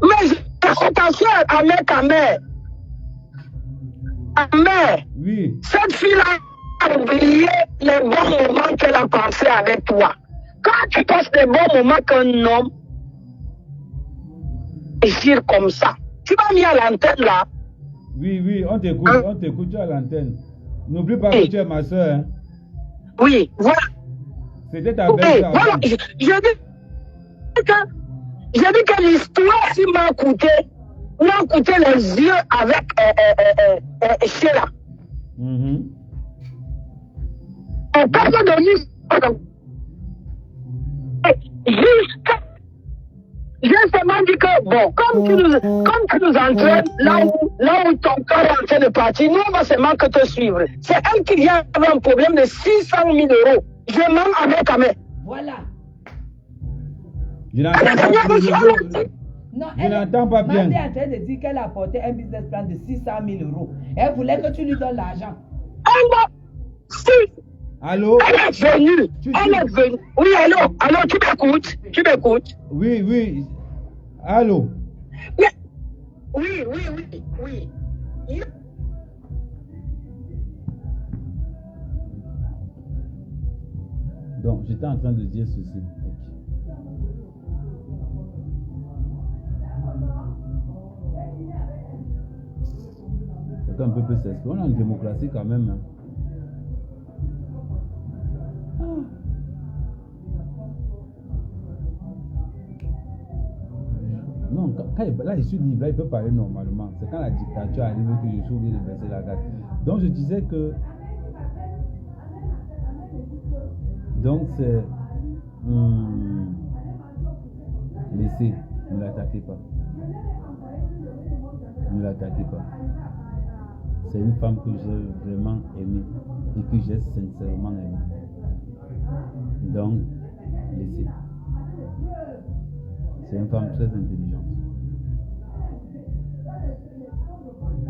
Mais attention à Ahmed Kamel. Ahmed, oui. Cette fille-là a oublié les bons moments qu'elle a passé avec toi. Quand tu passes des bons moments qu'un homme gire comme ça, tu m'as mis à l'antenne là. Oui, on t'écoute, tu es à l'antenne. N'oublie pas que tu es ma soeur. Hein. Oui, voilà. C'était ta belle-sœur. Voilà, je dis que l'histoire, si m'a coûté les yeux avec Sheila. On parle de l'histoire. J'ai seulement dit que, bon, comme tu nous entraînes, là où ton corps est en train de partir, nous, on va seulement que te suivre. C'est elle qui vient avec un problème de 600 000 €. Je m'en avec Ahmed. Voilà. Je n'entends pas bien. Maman est en train de dire qu'elle a apporté un business plan de 600 000 €. Elle voulait que tu lui donnes l'argent. Allô? Elle est venue. Oui, allô, tu m'écoutes? Oui. Allô? Oui. Donc, j'étais en train de dire ceci. C'est un peu plus s'exprimer. On est en démocratie quand même. Hein. Non, là je suis libre, là il peut parler normalement. C'est quand la dictature arrive que je suis obligé de baisser la garde. Donc je disais que... Donc c'est... Laissez, ne l'attaquez pas. Ne l'attaquez pas. C'est une femme que j'ai vraiment aimée et que j'ai sincèrement aimée. Donc, laissez. C'est une femme très intelligente.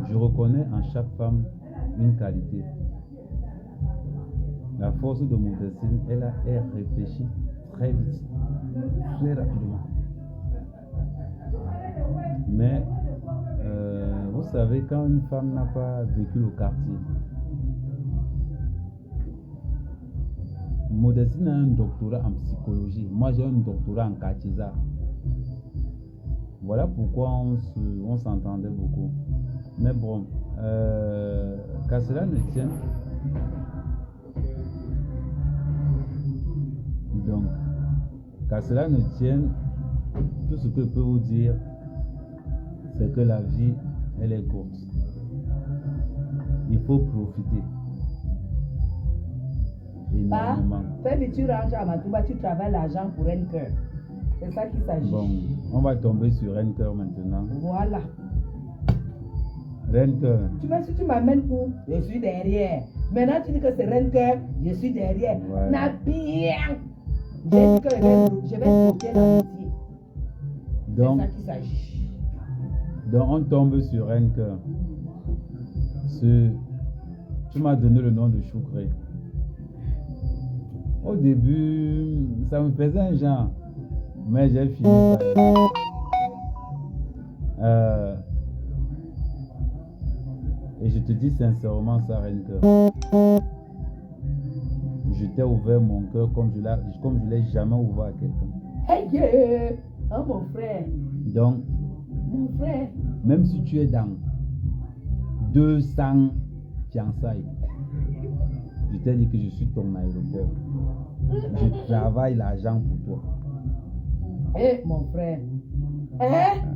Je reconnais en chaque femme une qualité. La force de Modestine, elle réfléchit très vite, très rapidement. Mais, vous savez, quand une femme n'a pas vécu au quartier, Modestine a un doctorat en psychologie. Moi, j'ai un doctorat en quartier-art. Voilà pourquoi on s'entendait beaucoup. Mais bon, qu'à cela ne tienne, Qu'à cela ne tienne, tout ce que je peux vous dire, c'est que la vie, elle est courte. Il faut profiter. Bah, Énormément. Fais tu rentres à Matouba, tu travailles l'argent pour un cœur. C'est ça qu'il s'agit. Bon, on va tomber sur Renker maintenant. Voilà. Renker. Si tu m'amènes où? Je suis derrière. Maintenant, tu dis que c'est Renker, je suis derrière. Ouais. N'a bien. J'ai dit que je vais sauter l'amitié. Donc, C'est ça qu'il s'agit. donc, on tombe sur Renker. Tu m'as donné le nom de Choukré. Au début, ça me faisait un genre. Mais j'ai fini par aimer. Et je te dis sincèrement ça, Renker. Je t'ai ouvert mon cœur comme je l'ai jamais ouvert à quelqu'un. Hey, yeah. Oh, mon frère. Donc, Mon frère. même si tu es dans 200 fiançailles, je t'ai dit que je suis ton aéroport. Je travaille l'argent pour toi. Eh, mon frère. Hein?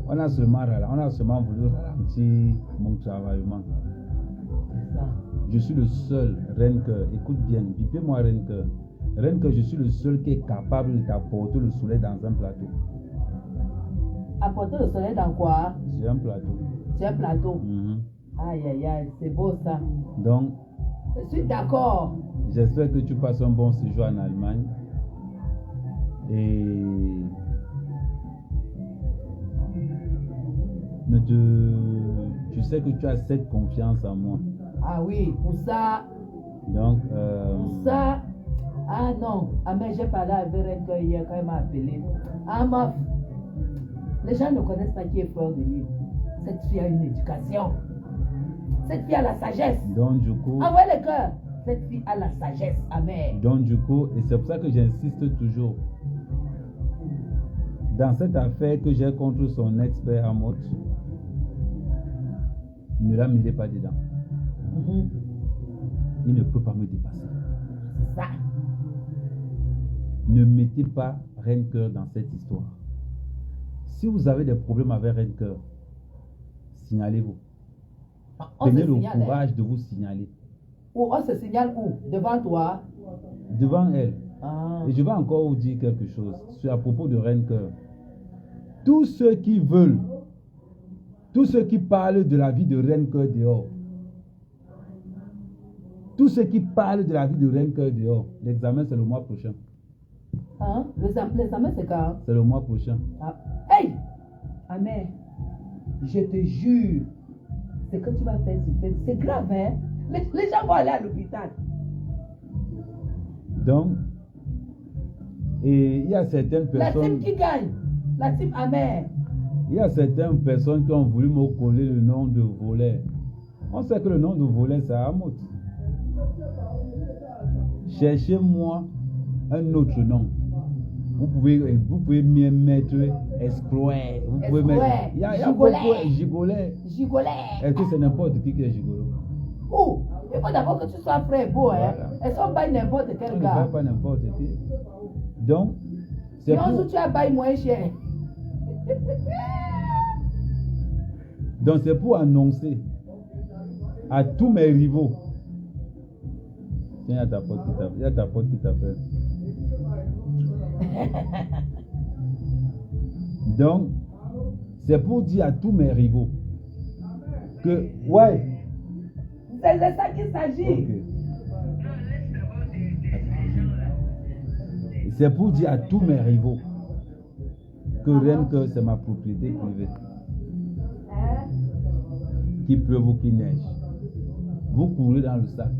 On a seulement voulu ralentir mon travaillement. C'est ça. Je suis le seul, Renker, écoute bien, bipez-moi Renker. Renker, je suis le seul qui est capable de t'apporter le soleil dans un plateau. Apporter le soleil dans quoi? Sur un plateau. Sur un plateau. Mhm. Aïe, aïe, aïe, c'est beau ça. Donc, Je suis d'accord. j'espère que tu passes un bon séjour en Allemagne. Et tu sais que tu as cette confiance en moi. Ah oui, pour ça, Donc, ah non, ah mais j'ai parlé avec Renker hier quand il m'a appelé. Ah ma, les gens ne connaissent pas qui est Fleur de Lys. Cette fille a une éducation. Cette fille a la sagesse. donc du coup, Envoie le cœur. Cette fille a la sagesse, amen. et c'est pour ça que j'insiste toujours. Dans cette affaire que j'ai contre son expert Amot, ne la mêlez pas dedans. Mhm. Il ne peut pas me dépasser. C'est ça. Ne mettez pas Renker dans cette histoire. Si vous avez des problèmes avec Renker, signalez-vous. On se Prenez le signale, hein. courage de vous signaler. Où on se signale où? Devant toi? Devant elle. Ah. Et je vais encore vous dire quelque chose sur à propos de Renker. Tous ceux qui veulent, tous ceux qui parlent de la vie de Renker dehors, tous ceux qui parlent de la vie de Renker dehors, l'examen c'est le mois prochain. Hein? L'examen c'est quand? C'est le mois prochain. Ah. Hey! Amen. Je te jure, ce que tu vas faire, c'est grave, hein? Les gens vont aller à l'hôpital. Donc, et il y a certaines La team personnes, qui gagne, la team Amen. il y a certaines personnes qui ont voulu me coller le nom de volet. On sait que le nom de volet c'est Amot. Cherchez-moi un autre nom. Vous pouvez mieux mettre escroc. Vous pouvez mettre. Il y a Gigolet. gigolet. Gigolet. Est-ce que c'est n'importe qui est gigolo? Oh, il faut d'abord que tu sois frère beau, hein? Voilà. Elles sont pas n'importe On quel ne gars. parle pas n'importe qui. Donc, c'est Et ensuite, pour, tu as bail moins cher. donc c'est pour annoncer à tous mes rivaux. Tiens, il y a ta pote qui t'appelle. Il y a ta pote qui t'appelle. Donc, c'est pour dire à tous mes rivaux que, ouais, C'est de ça qu'il s'agit. ok. C'est pour dire à tous mes rivaux que Renker c'est ma propriété privée. Hein? Qu'il pleuve ou qu'il neige. Vous courez dans le sac.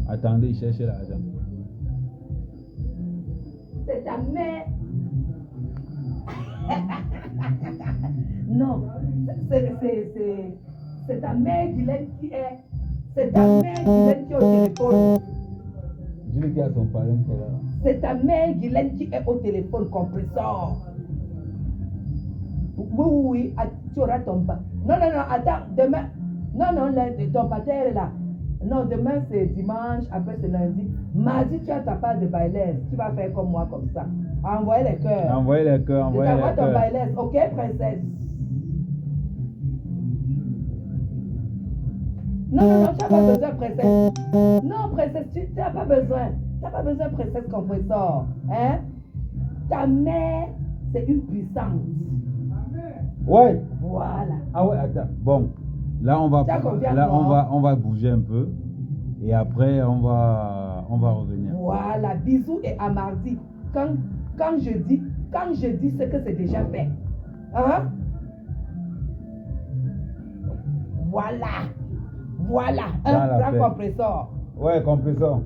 Attendez, cherchez l'argent. C'est ta mère. Non, c'est ta mère Guylaine qui est. C'est ta mère Guylaine qui est au téléphone. Dis-lui qu'il y a son parrain qui est là. C'est ta mère Guylaine qui est au téléphone, compresseur. Oui, tu auras ton pas. Non, attends, demain. Non, ton pater est là. Non, demain c'est dimanche, après c'est lundi. Mardi, tu as ta part de bailesse. Tu vas faire comme moi, comme ça. Envoyez les cœurs. Envoyez les cœurs, Je envoyez t'envoie les ton cœurs. bailesse. Ok, princesse? Non, non, non, tu n'as pas besoin, princesse. Non, princesse, tu n'as pas besoin. Tu n'as pas besoin, princesse compressor. Hein? Ta mère, c'est une puissante. Ouais. Voilà. Ah ouais, attends. Bon, là on va, T'as confiance, là non? on va bouger un peu et après on va revenir. Voilà, bisous et à mardi. Quand je dis ce que c'est déjà fait. Hein? Voilà. Voilà. Dans Un la grand paix. compresseur. Ouais, compresseur.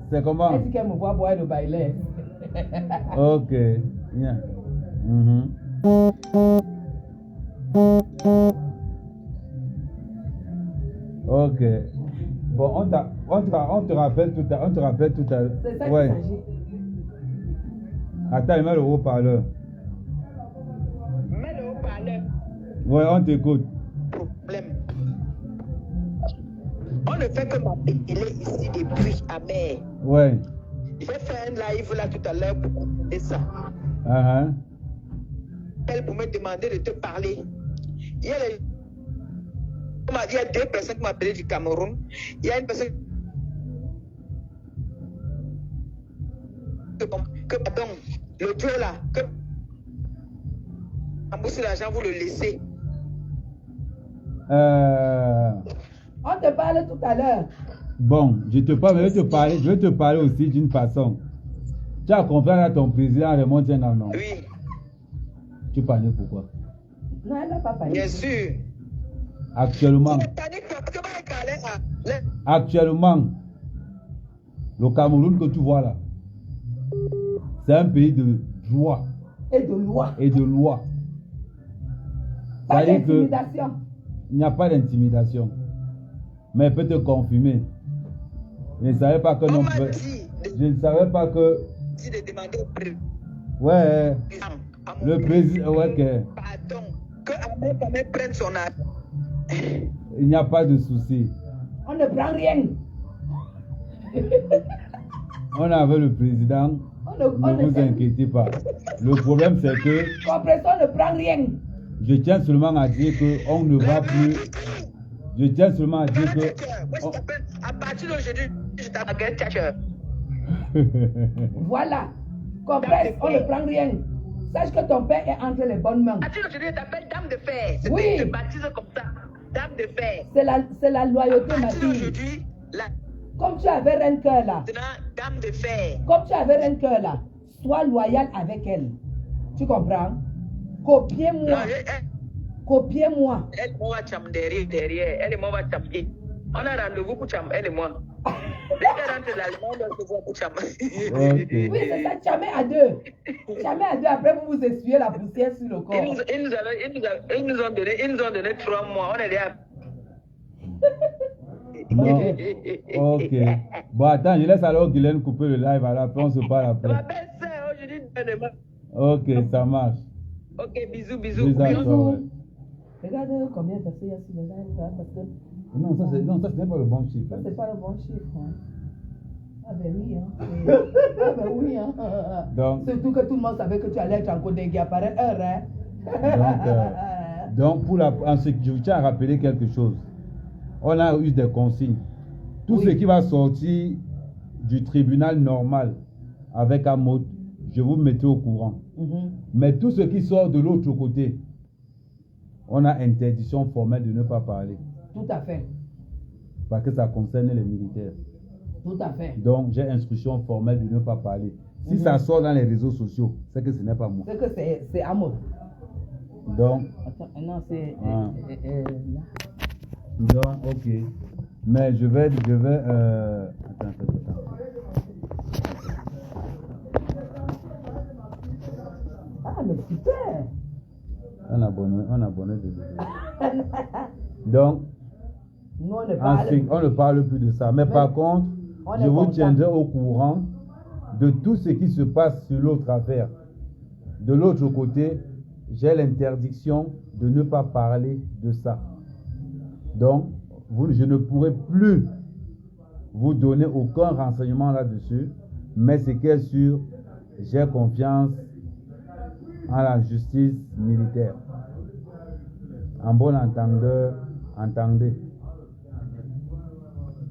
C'est comment? Elle dit qu'elle me voit boire le baillet. Ok. Bien. Mhm. Ok. Bon, on te rappelle tout à l'heure. C'est ça Ouais. qu'il s'agit. Attends, il met le haut-parleur. Mets le haut-parleur. Ouais, on t'écoute. Problème. On ne fait que m'appeler ici depuis Amer. Ouais. J'ai fait un live là tout à l'heure pour comprendre ça. Uh-huh. Elle pour me demander de te parler. Il y a, il y a deux personnes qui m'ont appelé du Cameroun. Il y a une personne pardon, le Dieu là, que rembourser l'argent, vous le laissez. On te parle tout à l'heure. Bon, je vais te parler aussi d'une façon. Tu as confiance à ton président Raymond Tienga, non? Oui, Tu paniques pourquoi? Non, elle n'a pas parlé. bien sûr. Actuellement, Je panique parce que moi, je parlais actuellement, le Cameroun que tu vois là, c'est un pays de droit Et de loi. et de loi. Pas C'est-à-dire que d'intimidation. il n'y a pas d'intimidation. Mais elle peut te confirmer. Je ne savais pas que On non. m'a dit Je ne savais pas que. de demander au président Ouais, à mon le président. Ouais, que pardon, que Ahmed quand même prenne son argent. il n'y a pas de souci. On ne prend rien. On avait le président. On Ne vous inquiétez pas. Le problème, c'est que Compresseur ne prend rien. je tiens seulement à dire qu'on ne va plus. Je tiens seulement à dire que. Moi, je t'appelle, à partir d'aujourd'hui, je t'appelle Thatcher. Voilà. Compresse, on ne prend rien. Sache que ton père est entre les bonnes mains. À partir d'aujourd'hui, je t'appelle Dame de Fer. C'est Oui. Je te baptise comme ça. Dame de Fer. C'est la loyauté, À ma partir fille. d'aujourd'hui, la Comme tu avais un cœur là. maintenant, Dame de Fer. Comme tu avais un cœur là. Sois loyal avec elle. Tu comprends? Copiez-moi. Non, Copiez-moi. elle et moi, va cham derrière. Elle et moi, va champer. On a rendez-vous pour cham, elle et moi. Dès qu'elle rentre là, on doit se voir pour cham. Ok. Oui, c'est ça. Jamais à deux. Jamais à deux. Après, vous vous essuyez la poussière sur le corps. Ils nous ont donné 3 mois. On est là. Non. Ok. Bon, attends, je laisse alors Guylaine couper le live. Alors après, on se parle Ma après. belle-sœur, aujourd'hui, demain. Ok, ça marche. Ok, bisous. Bisous à toi, ouais. Regarde combien de personnes il y a sur le live là, parce que Non, ça, ce n'est pas le bon chiffre. ça, hein. c'est pas le bon chiffre. Hein. Ah ben oui, hein. Ah ben oui, hein. Donc- Surtout que tout le monde savait que tu allais être en Côte à par heure, hein. Donc, je tiens à rappeler quelque chose. On a eu des consignes. Tout Oui. ce qui va sortir du tribunal normal avec Amod, je vous mettrai au courant. Mhm. Mais tout ce qui sort de l'autre côté, on a interdiction formelle de ne pas parler. Tout à fait. Parce que ça concerne les militaires. Tout à fait. Donc, j'ai instruction formelle de ne pas parler. Si Mhm. ça sort dans les réseaux sociaux, c'est que ce n'est pas moi. C'est que c'est Amos. Donc, Attends, non, c'est. Ah. Là. donc, ok. Mais je vais. Attends. Ah, mais super. Un abonné de vidéo. Donc, Nous, on ne parle ensuite, on ne parle plus de ça. Mais par contre, on je est vous content. tiendrai au courant de tout ce qui se passe sur l'autre affaire. De l'autre côté, j'ai l'interdiction de ne pas parler de ça. Donc, je ne pourrai plus vous donner aucun renseignement là-dessus, mais ce qui est sûr, j'ai confiance en la justice militaire. En bon entendeur, entendez.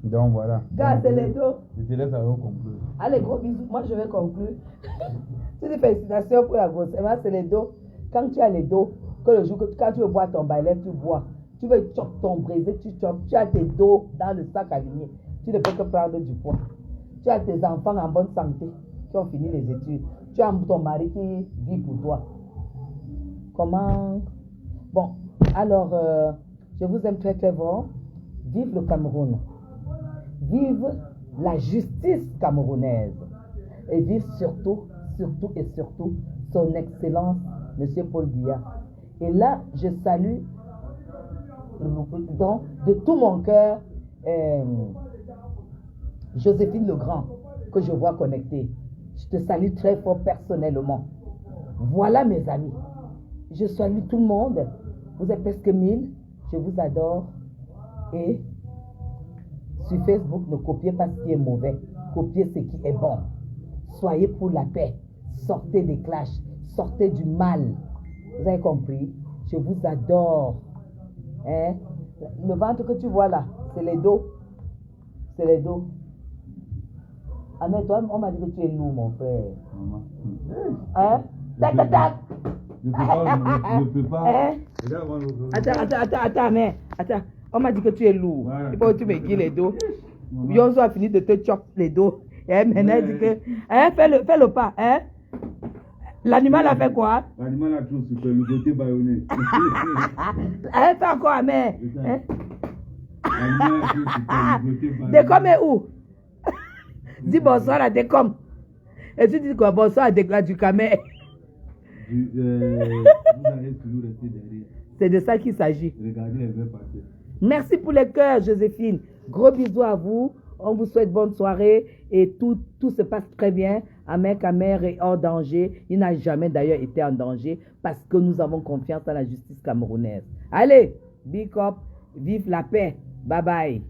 Donc voilà. Gars, c'est les dos. Je te laisse alors conclure. Allez, gros bisous. Moi, je vais conclure. Toutes les félicitations pour la grosse. Et moi, c'est les dos. Quand tu as les dos, que le jour que quand tu veux boire ton baillet, tu bois. Tu veux choper ton brisé, tu chopes. Tu as tes dos dans le sac aligné. Tu ne peux que prendre du poids. Tu as tes enfants en bonne santé qui ont fini les études. Tu as ton mari qui vit pour toi. Comment? Bon, alors, je vous aime très très fort. Vive le Cameroun. Vive la justice camerounaise. Et vive surtout, surtout et surtout son Excellence, M. Paul Biya. Et là, je salue donc, de tout mon cœur Joséphine Legrand, que je vois connectée. Je te salue très fort personnellement. Voilà mes amis. Je salue tout le monde. Vous êtes presque 1000. Je vous adore. Et sur Facebook, ne copiez pas ce qui est mauvais. Copiez ce qui est bon. Soyez pour la paix. Sortez des clashs. Sortez du mal. Vous avez compris? Je vous adore. Hein? Le ventre que tu vois là, c'est les dos. C'est les dos. Ah mais toi, on m'a dit que tu es lourd, mon frère. Maman. Hein? Tac, tac, tac. Je peux pas. Hein? Regarde, moi, Attends, mais attends. On m'a dit que tu es lourd. Voilà. Il faut que tu me guides les dos. Maman. Yonzo a fini de te choper les dos. Et maintenant, il dit que. Hein, fais le pas. Hein? L'animal a fait quoi? L'animal a trop super, le côté baïonné. Hein, fais encore un mais. Hein? L'animal a trop super, le côté baïonné. Décom est où? Dis bonsoir à Décom. Et tu dis quoi? Bonsoir à Décom du Camer. Vous allez toujours rester derrière. C'est de ça qu'il s'agit. Regardez les verres passer. Merci pour les cœurs, Joséphine. Gros bisous à vous. On vous souhaite bonne soirée et tout se passe très bien. Amen, Camer est hors danger. Il n'a jamais d'ailleurs été en danger parce que nous avons confiance en la justice camerounaise. Allez, big up, vive la paix. Bye bye.